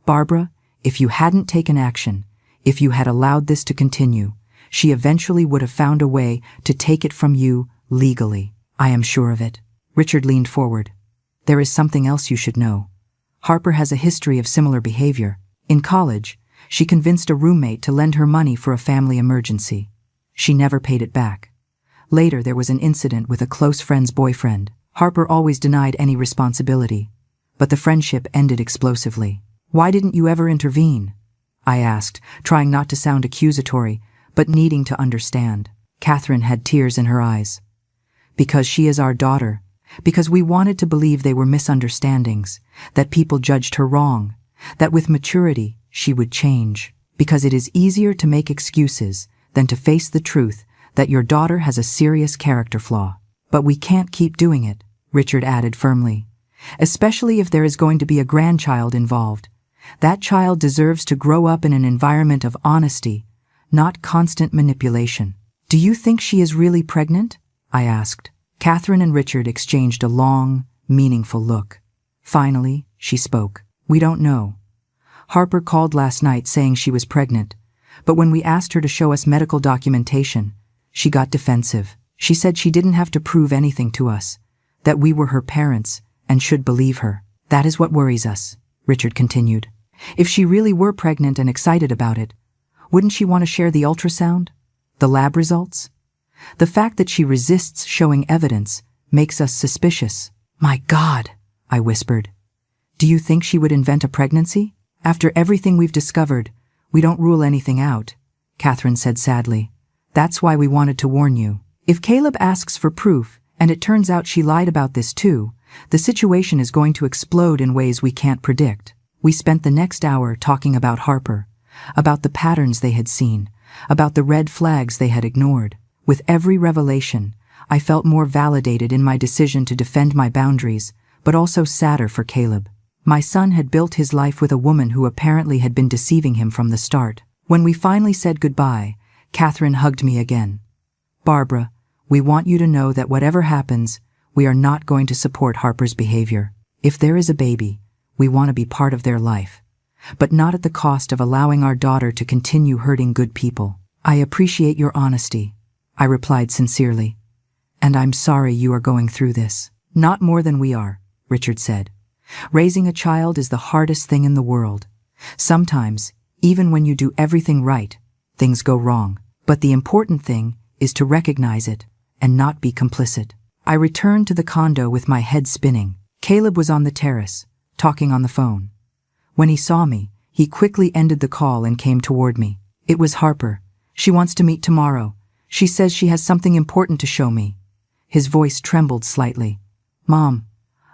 Barbara, if you hadn't taken action, if you had allowed this to continue, she eventually would have found a way to take it from you legally. I am sure of it. Richard leaned forward. There is something else you should know. Harper has a history of similar behavior. In college, she convinced a roommate to lend her money for a family emergency. She never paid it back. Later, there was an incident with a close friend's boyfriend. Harper always denied any responsibility, but the friendship ended explosively. Why didn't you ever intervene? I asked, trying not to sound accusatory, but needing to understand. Catherine had tears in her eyes. Because she is our daughter. Because we wanted to believe they were misunderstandings, that people judged her wrong, that with maturity she would change. Because it is easier to make excuses than to face the truth that your daughter has a serious character flaw. But we can't keep doing it, Richard added firmly. Especially if there is going to be a grandchild involved. That child deserves to grow up in an environment of honesty, not constant manipulation. Do you think she is really pregnant? I asked. Catherine and Richard exchanged a long, meaningful look. Finally, she spoke. We don't know. Harper called last night saying she was pregnant, but when we asked her to show us medical documentation, she got defensive. She said she didn't have to prove anything to us, that we were her parents and should believe her. That is what worries us, Richard continued. If she really were pregnant and excited about it, wouldn't she want to share the ultrasound? The lab results? The fact that she resists showing evidence makes us suspicious. My God, I whispered. Do you think she would invent a pregnancy? After everything we've discovered, we don't rule anything out, Catherine said sadly. That's why we wanted to warn you. If Caleb asks for proof, and it turns out she lied about this too, the situation is going to explode in ways we can't predict. We spent the next hour talking about Harper, about the patterns they had seen, about the red flags they had ignored. With every revelation, I felt more validated in my decision to defend my boundaries, but also sadder for Caleb. My son had built his life with a woman who apparently had been deceiving him from the start. When we finally said goodbye, Catherine hugged me again. Barbara, we want you to know that whatever happens, we are not going to support Harper's behavior. If there is a baby, we want to be part of their life, but not at the cost of allowing our daughter to continue hurting good people. I appreciate your honesty, I replied sincerely. And I'm sorry you are going through this. Not more than we are, Richard said. Raising a child is the hardest thing in the world. Sometimes, even when you do everything right, things go wrong. But the important thing is to recognize it and not be complicit. I returned to the condo with my head spinning. Caleb was on the terrace, talking on the phone. When he saw me, he quickly ended the call and came toward me. It was Harper. She wants to meet tomorrow. She says she has something important to show me. His voice trembled slightly. Mom,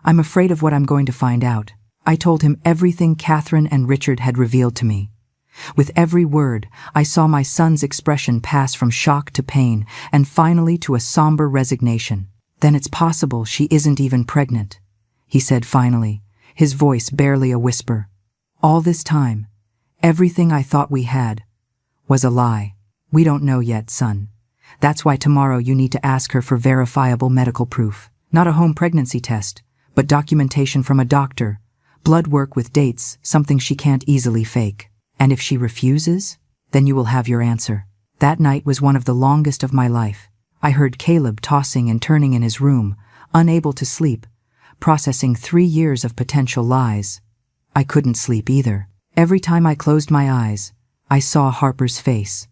I'm afraid of what I'm going to find out. I told him everything Catherine and Richard had revealed to me. With every word, I saw my son's expression pass from shock to pain and finally to a somber resignation. Then it's possible she isn't even pregnant, he said finally, his voice barely a whisper. All this time, everything I thought we had was a lie. We don't know yet, son. That's why tomorrow you need to ask her for verifiable medical proof. Not a home pregnancy test, but documentation from a doctor, blood work with dates, something she can't easily fake. And if she refuses, then you will have your answer. That night was one of the longest of my life. I heard Caleb tossing and turning in his room, unable to sleep, processing 3 years of potential lies. I couldn't sleep either. Every time I closed my eyes, I saw Harper's face.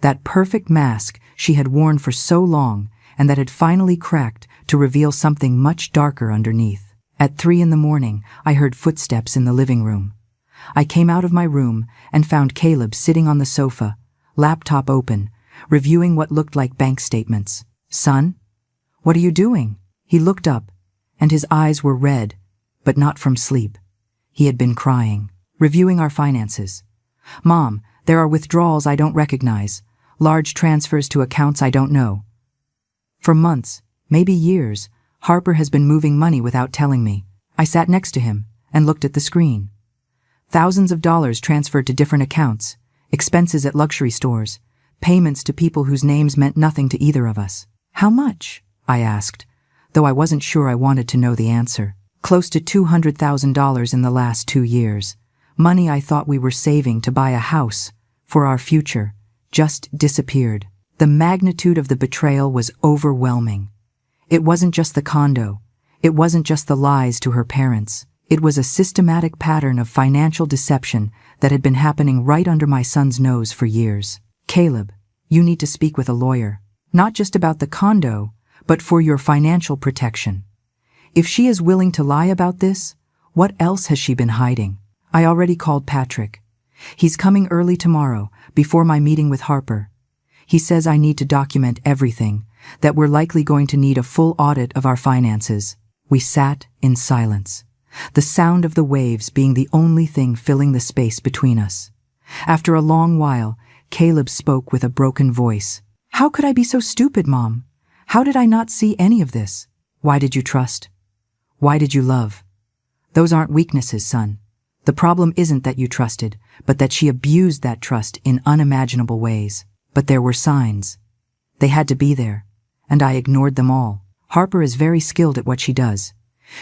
That perfect mask she had worn for so long and that had finally cracked to reveal something much darker underneath. At 3 in the morning, I heard footsteps in the living room. I came out of my room and found Caleb sitting on the sofa, laptop open, reviewing what looked like bank statements. Son? What are you doing? He looked up, and his eyes were red, but not from sleep. He had been crying. Reviewing our finances. Mom, there are withdrawals I don't recognize, large transfers to accounts I don't know. For months, maybe years, Harper has been moving money without telling me. I sat next to him and looked at the screen. Thousands of dollars transferred to different accounts, expenses at luxury stores, payments to people whose names meant nothing to either of us. How much? I asked, though I wasn't sure I wanted to know the answer. Close to $200,000 in the last 2 years. Money I thought we were saving to buy a house, for our future, just disappeared. The magnitude of the betrayal was overwhelming. It wasn't just the condo. It wasn't just the lies to her parents. It was a systematic pattern of financial deception that had been happening right under my son's nose for years. Caleb, you need to speak with a lawyer. Not just about the condo, but for your financial protection. If she is willing to lie about this, what else has she been hiding? I already called Patrick. He's coming early tomorrow, before my meeting with Harper. He says I need to document everything, that we're likely going to need a full audit of our finances. We sat in silence, the sound of the waves being the only thing filling the space between us. After a long while, Caleb spoke with a broken voice. How could I be so stupid, Mom? How did I not see any of this? Why did you trust? Why did you love? Those aren't weaknesses, son. The problem isn't that you trusted, but that she abused that trust in unimaginable ways. But there were signs. They had to be there, and I ignored them all. Harper is very skilled at what she does.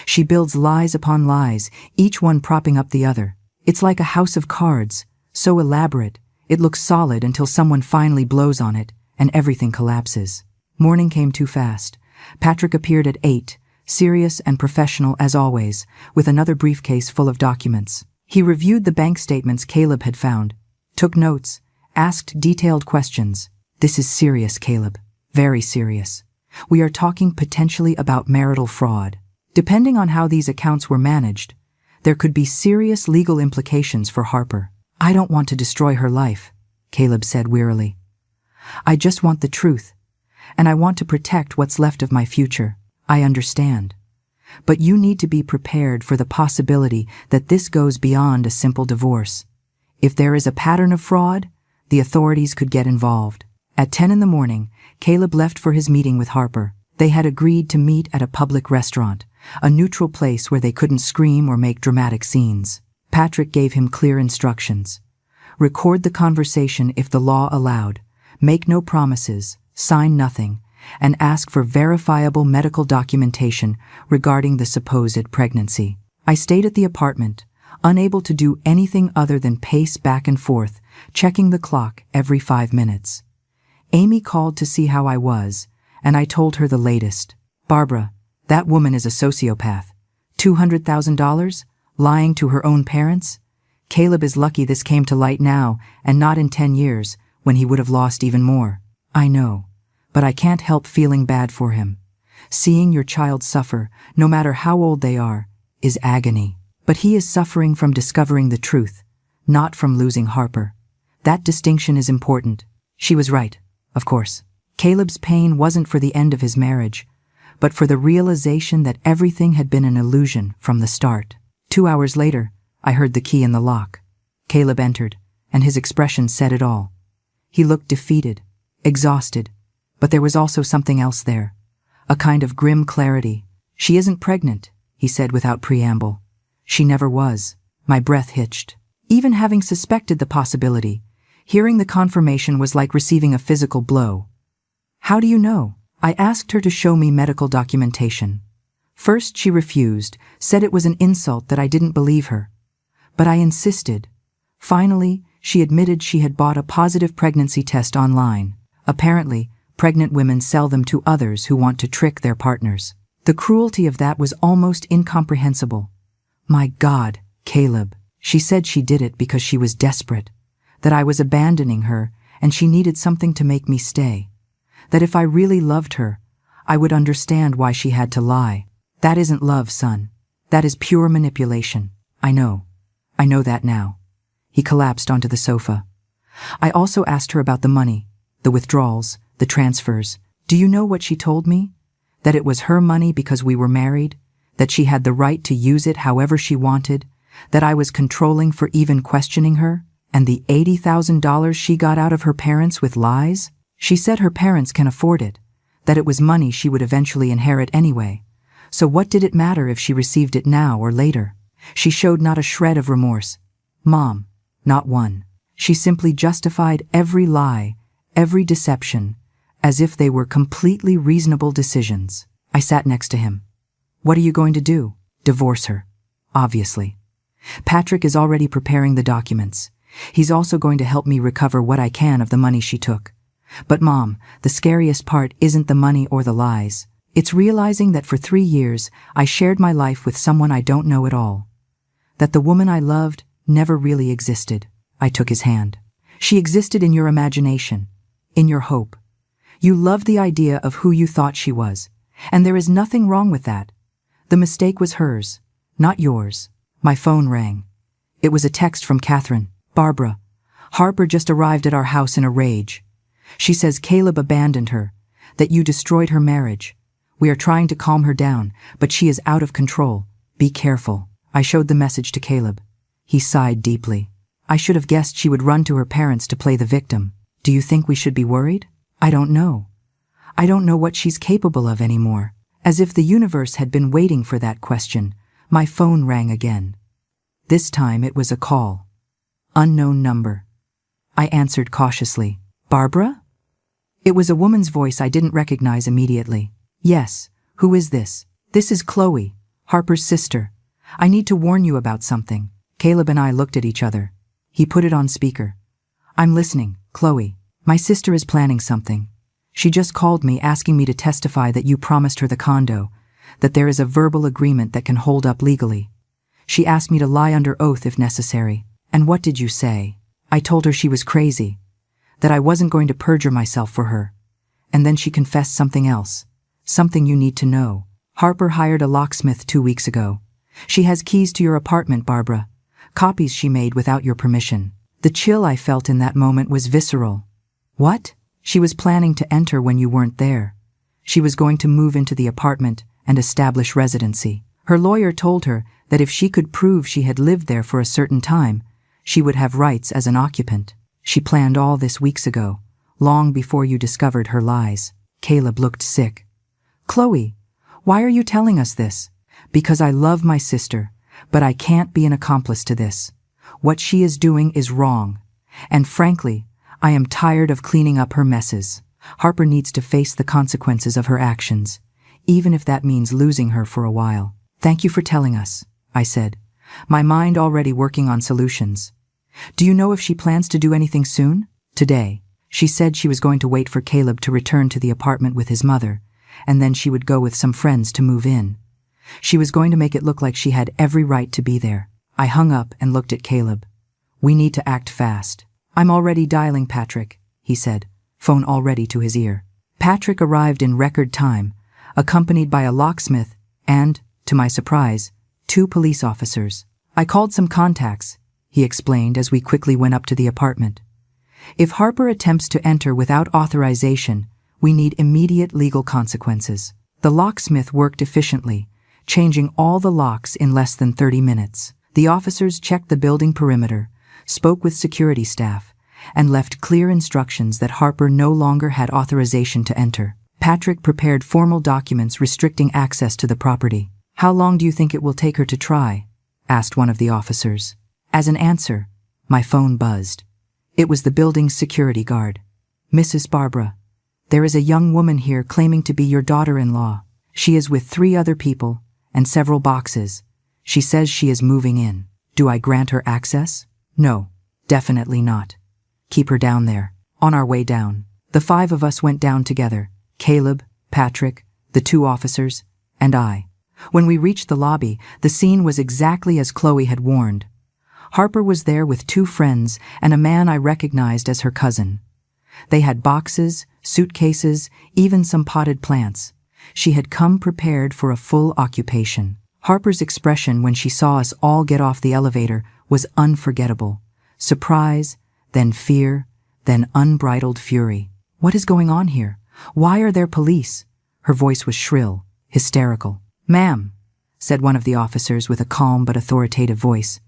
She builds lies upon lies, each one propping up the other. It's like a house of cards, so elaborate, it looks solid until someone finally blows on it, and everything collapses. Morning came too fast. Patrick appeared at 8, serious and professional as always, with another briefcase full of documents. He reviewed the bank statements Caleb had found, took notes, asked detailed questions. This is serious, Caleb. Very serious. We are talking potentially about marital fraud. Depending on how these accounts were managed, there could be serious legal implications for Harper. I don't want to destroy her life, Caleb said wearily. I just want the truth, and I want to protect what's left of my future. I understand. But you need to be prepared for the possibility that this goes beyond a simple divorce. If there is a pattern of fraud, the authorities could get involved. At 10 in the morning, Caleb left for his meeting with Harper. They had agreed to meet at a public restaurant, a neutral place where they couldn't scream or make dramatic scenes. Patrick gave him clear instructions. Record the conversation if the law allowed, make no promises, sign nothing, and ask for verifiable medical documentation regarding the supposed pregnancy. I stayed at the apartment, unable to do anything other than pace back and forth, checking the clock every 5 minutes. Amy called to see how I was, and I told her the latest. Barbara, that woman is a sociopath. $200,000? Lying to her own parents? Caleb is lucky this came to light now and not in 10 years, when he would have lost even more. I know, but I can't help feeling bad for him. Seeing your child suffer, no matter how old they are, is agony. But he is suffering from discovering the truth, not from losing Harper. That distinction is important. She was right, of course. Caleb's pain wasn't for the end of his marriage, but for the realization that everything had been an illusion from the start. 2 hours later, I heard the key in the lock. Caleb entered, and his expression said it all. He looked defeated, exhausted, but there was also something else there. A kind of grim clarity. She isn't pregnant, he said without preamble. She never was. My breath hitched. Even having suspected the possibility, hearing the confirmation was like receiving a physical blow. How do you know? I asked her to show me medical documentation. First she refused, said it was an insult that I didn't believe her. But I insisted. Finally, she admitted she had bought a positive pregnancy test online. Apparently, pregnant women sell them to others who want to trick their partners. The cruelty of that was almost incomprehensible. My God, Caleb. She said she did it because she was desperate, that I was abandoning her and she needed something to make me stay. That if I really loved her, I would understand why she had to lie. That isn't love, son. That is pure manipulation. I know that now. He collapsed onto the sofa. I also asked her about the money, the withdrawals, the transfers. Do you know what she told me? That it was her money because we were married, that she had the right to use it however she wanted, that I was controlling for even questioning her, and the $80,000 she got out of her parents with lies? She said her parents can afford it, that it was money she would eventually inherit anyway. So what did it matter if she received it now or later? She showed not a shred of remorse. Mom, not one. She simply justified every lie, every deception, as if they were completely reasonable decisions. I sat next to him. What are you going to do? Divorce her. Obviously. Patrick is already preparing the documents. He's also going to help me recover what I can of the money she took. But Mom, the scariest part isn't the money or the lies. It's realizing that for 3 years I shared my life with someone I don't know at all. That the woman I loved never really existed. I took his hand. She existed in your imagination, in your hope. You loved the idea of who you thought she was, and there is nothing wrong with that. The mistake was hers, not yours. My phone rang. It was a text from Catherine. Barbara, Harper just arrived at our house in a rage. She says Caleb abandoned her, that you destroyed her marriage. We are trying to calm her down, but she is out of control. Be careful. I showed the message to Caleb. He sighed deeply. I should have guessed she would run to her parents to play the victim. Do you think we should be worried? I don't know. I don't know what she's capable of anymore. As if the universe had been waiting for that question, my phone rang again. This time it was a call. Unknown number. I answered cautiously. Barbara? It was a woman's voice I didn't recognize immediately. Yes, who is this? This is Chloe, Harper's sister. I need to warn you about something. Caleb and I looked at each other. He put it on speaker. I'm listening, Chloe. My sister is planning something. She just called me asking me to testify that you promised her the condo, that there is a verbal agreement that can hold up legally. She asked me to lie under oath if necessary. And what did you say? I told her she was crazy, that I wasn't going to perjure myself for her. And then she confessed something else, something you need to know. Harper hired a locksmith 2 weeks ago. She has keys to your apartment, Barbara, copies she made without your permission. The chill I felt in that moment was visceral. What? She was planning to enter when you weren't there. She was going to move into the apartment and establish residency. Her lawyer told her that if she could prove she had lived there for a certain time, she would have rights as an occupant. She planned all this weeks ago, long before you discovered her lies. Caleb looked sick. Chloe, why are you telling us this? Because I love my sister, but I can't be an accomplice to this. What she is doing is wrong. And frankly, I am tired of cleaning up her messes. Harper needs to face the consequences of her actions, even if that means losing her for a while. Thank you for telling us, I said, my mind already working on solutions. Do you know if she plans to do anything soon? Today, she said she was going to wait for Caleb to return to the apartment with his mother, and then she would go with some friends to move in. She was going to make it look like she had every right to be there. I hung up and looked at Caleb. We need to act fast. I'm already dialing Patrick, he said, phone already to his ear. Patrick arrived in record time, accompanied by a locksmith and, to my surprise, 2 police officers. I called some contacts, he explained as we quickly went up to the apartment. If Harper attempts to enter without authorization, we need immediate legal consequences. The locksmith worked efficiently, changing all the locks in less than 30 minutes. The officers checked the building perimeter, spoke with security staff, and left clear instructions that Harper no longer had authorization to enter. Patrick prepared formal documents restricting access to the property. How long do you think it will take her to try? Asked one of the officers. As an answer, my phone buzzed. It was the building's security guard. Mrs. Barbara, there is a young woman here claiming to be your daughter-in-law. She is with 3 other people and several boxes. She says she is moving in. Do I grant her access? No, definitely not. Keep her down there. On our way down, the 5 of us went down together. Caleb, Patrick, the 2 officers, and I. When we reached the lobby, the scene was exactly as Chloe had warned. Harper was there with 2 friends and a man I recognized as her cousin. They had boxes, suitcases, even some potted plants. She had come prepared for a full occupation. Harper's expression when she saw us all get off the elevator was unforgettable. Surprise, then fear, then unbridled fury. What is going on here? Why are there police? Her voice was shrill, hysterical. Ma'am, said one of the officers with a calm but authoritative voice,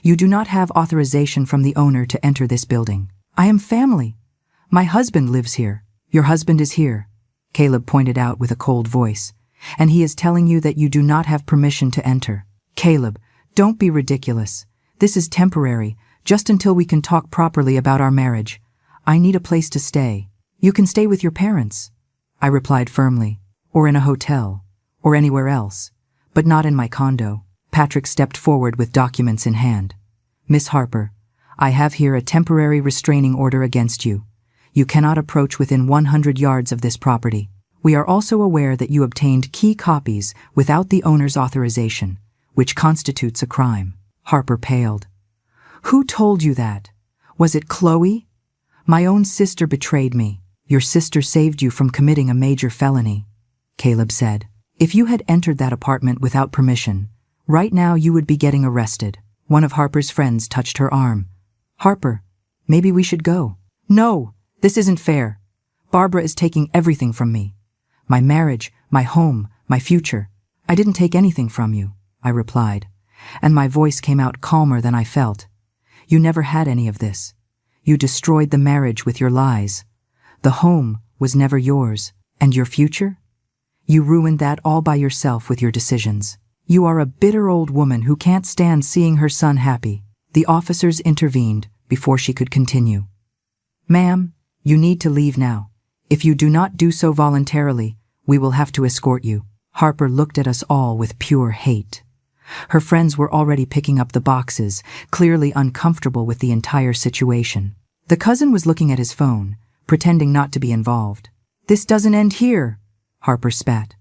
you do not have authorization from the owner to enter this building. I am family. My husband lives here. Your husband is here, Caleb pointed out with a cold voice, and he is telling you that you do not have permission to enter. Caleb, don't be ridiculous. This is temporary, just until we can talk properly about our marriage. I need a place to stay. You can stay with your parents, I replied firmly, or in a hotel, or anywhere else, but not in my condo. Patrick stepped forward with documents in hand. Miss Harper, I have here a temporary restraining order against you. You cannot approach within 100 yards of this property. We are also aware that you obtained key copies without the owner's authorization, which constitutes a crime. Harper paled. Who told you that? Was it Chloe? My own sister betrayed me. Your sister saved you from committing a major felony, Caleb said. If you had entered that apartment without permission, right now you would be getting arrested. One of Harper's friends touched her arm. Harper, maybe we should go. No, this isn't fair. Barbara is taking everything from me. My marriage, my home, my future. I didn't take anything from you, I replied, and my voice came out calmer than I felt. You never had any of this. You destroyed the marriage with your lies. The home was never yours. And your future? You ruined that all by yourself with your decisions. You are a bitter old woman who can't stand seeing her son happy. The officers intervened before she could continue. Ma'am, you need to leave now. If you do not do so voluntarily, we will have to escort you. Harper looked at us all with pure hate. Her friends were already picking up the boxes, clearly uncomfortable with the entire situation. The cousin was looking at his phone, pretending not to be involved. This doesn't end here, Harper spat.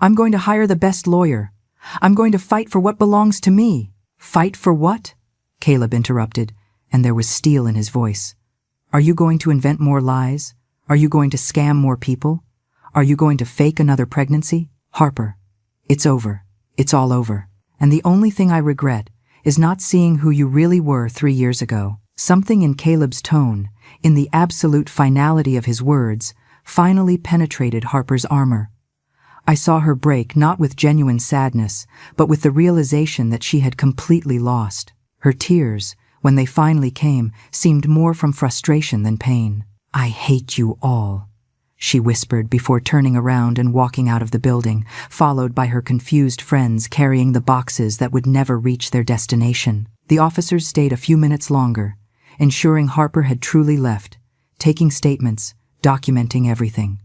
I'm going to hire the best lawyer. I'm going to fight for what belongs to me. Fight for what? Caleb interrupted, and there was steel in his voice. Are you going to invent more lies? Are you going to scam more people? Are you going to fake another pregnancy? Harper, it's over. It's all over. And the only thing I regret is not seeing who you really were 3 years ago. Something in Caleb's tone, in the absolute finality of his words, finally penetrated Harper's armor. I saw her break not with genuine sadness, but with the realization that she had completely lost. Her tears, when they finally came, seemed more from frustration than pain. I hate you all, she whispered before turning around and walking out of the building, followed by her confused friends carrying the boxes that would never reach their destination. The officers stayed a few minutes longer, ensuring Harper had truly left, taking statements, documenting everything.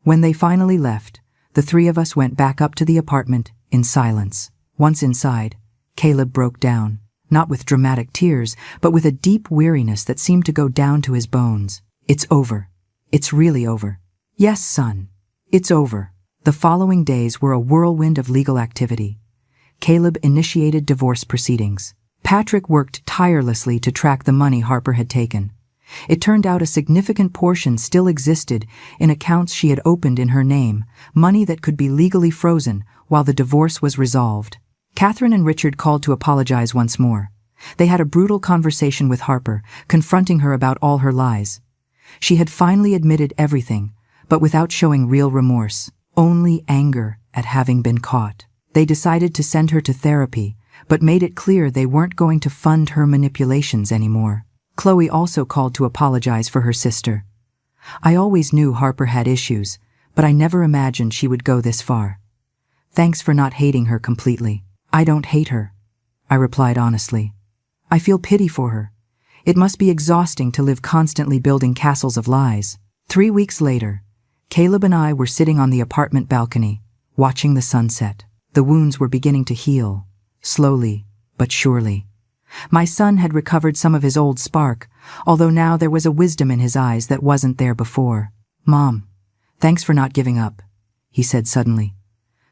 When they finally left, the three of us went back up to the apartment in silence. Once inside, Caleb broke down, not with dramatic tears, but with a deep weariness that seemed to go down to his bones. "It's over. It's really over." "Yes, son. It's over." The following days were a whirlwind of legal activity. Caleb initiated divorce proceedings. Patrick worked tirelessly to track the money Harper had taken. It turned out a significant portion still existed in accounts she had opened in her name, money that could be legally frozen while the divorce was resolved. Catherine and Richard called to apologize once more. They had a brutal conversation with Harper, confronting her about all her lies. She had finally admitted everything, but without showing real remorse, only anger at having been caught. They decided to send her to therapy, but made it clear they weren't going to fund her manipulations anymore. Chloe also called to apologize for her sister. "I always knew Harper had issues, but I never imagined she would go this far. Thanks for not hating her completely." "I don't hate her," I replied honestly. "I feel pity for her. It must be exhausting to live constantly building castles of lies." 3 weeks later, Caleb and I were sitting on the apartment balcony, watching the sunset. The wounds were beginning to heal, slowly but surely. My son had recovered some of his old spark, although now there was a wisdom in his eyes that wasn't there before. "Mom, thanks for not giving up," he said suddenly.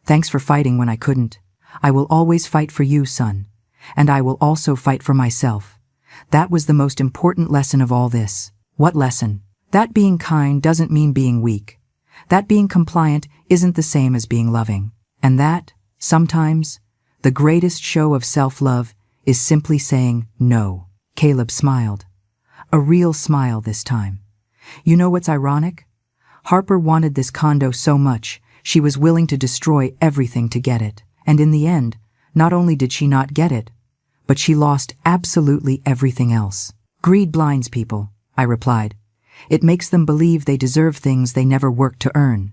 "Thanks for fighting when I couldn't. I will always fight for you, son, and I will also fight for myself." That was the most important lesson of all this. What lesson? That being kind doesn't mean being weak. That being compliant isn't the same as being loving. And that, sometimes, the greatest show of self-love is simply saying no. Caleb smiled. A real smile this time. "You know what's ironic? Harper wanted this condo so much, she was willing to destroy everything to get it. And in the end, not only did she not get it, but she lost absolutely everything else." "Greed blinds people," I replied. "It makes them believe they deserve things they never worked to earn.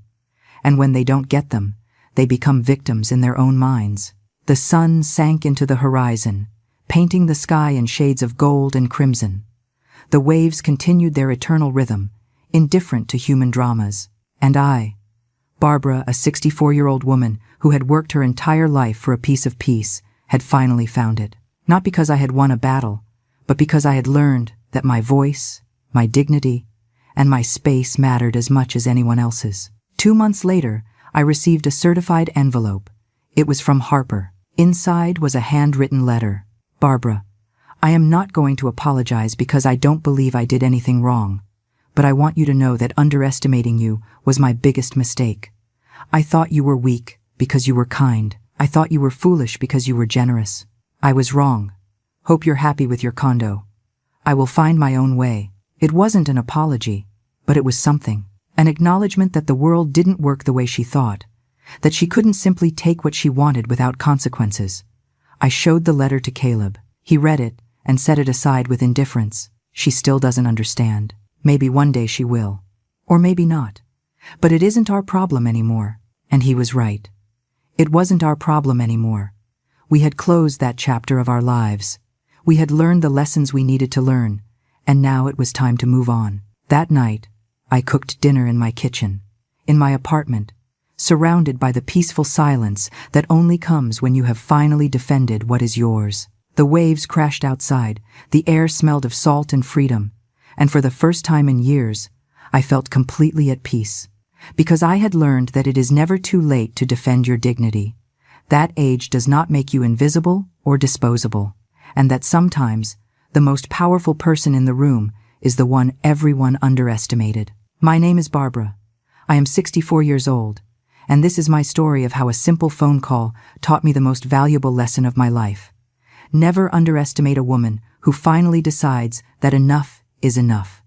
And when they don't get them, they become victims in their own minds." The sun sank into the horizon, painting the sky in shades of gold and crimson. The waves continued their eternal rhythm, indifferent to human dramas. And I, Barbara, a 64-year-old woman who had worked her entire life for a piece of peace, had finally found it. Not because I had won a battle, but because I had learned that my voice, my dignity, and my space mattered as much as anyone else's. 2 months later, I received a certified envelope. It was from Harper. Inside was a handwritten letter. "Barbara, I am not going to apologize because I don't believe I did anything wrong, but I want you to know that underestimating you was my biggest mistake. I thought you were weak because you were kind. I thought you were foolish because you were generous. I was wrong. Hope you're happy with your condo. I will find my own way." It wasn't an apology, but it was something. An acknowledgement that the world didn't work the way she thought, that she couldn't simply take what she wanted without consequences. I showed the letter to Caleb. He read it and set it aside with indifference. "She still doesn't understand. Maybe one day she will. Or maybe not. But it isn't our problem anymore." And he was right. It wasn't our problem anymore. We had closed that chapter of our lives. We had learned the lessons we needed to learn, and now it was time to move on. That night, I cooked dinner in my kitchen, in my apartment, surrounded by the peaceful silence that only comes when you have finally defended what is yours. The waves crashed outside, the air smelled of salt and freedom, and for the first time in years, I felt completely at peace, because I had learned that it is never too late to defend your dignity. That age does not make you invisible or disposable, and that sometimes the most powerful person in the room is the one everyone underestimated. My name is Barbara. I am 64 years old, and this is my story of how a simple phone call taught me the most valuable lesson of my life. Never underestimate a woman who finally decides that enough is enough.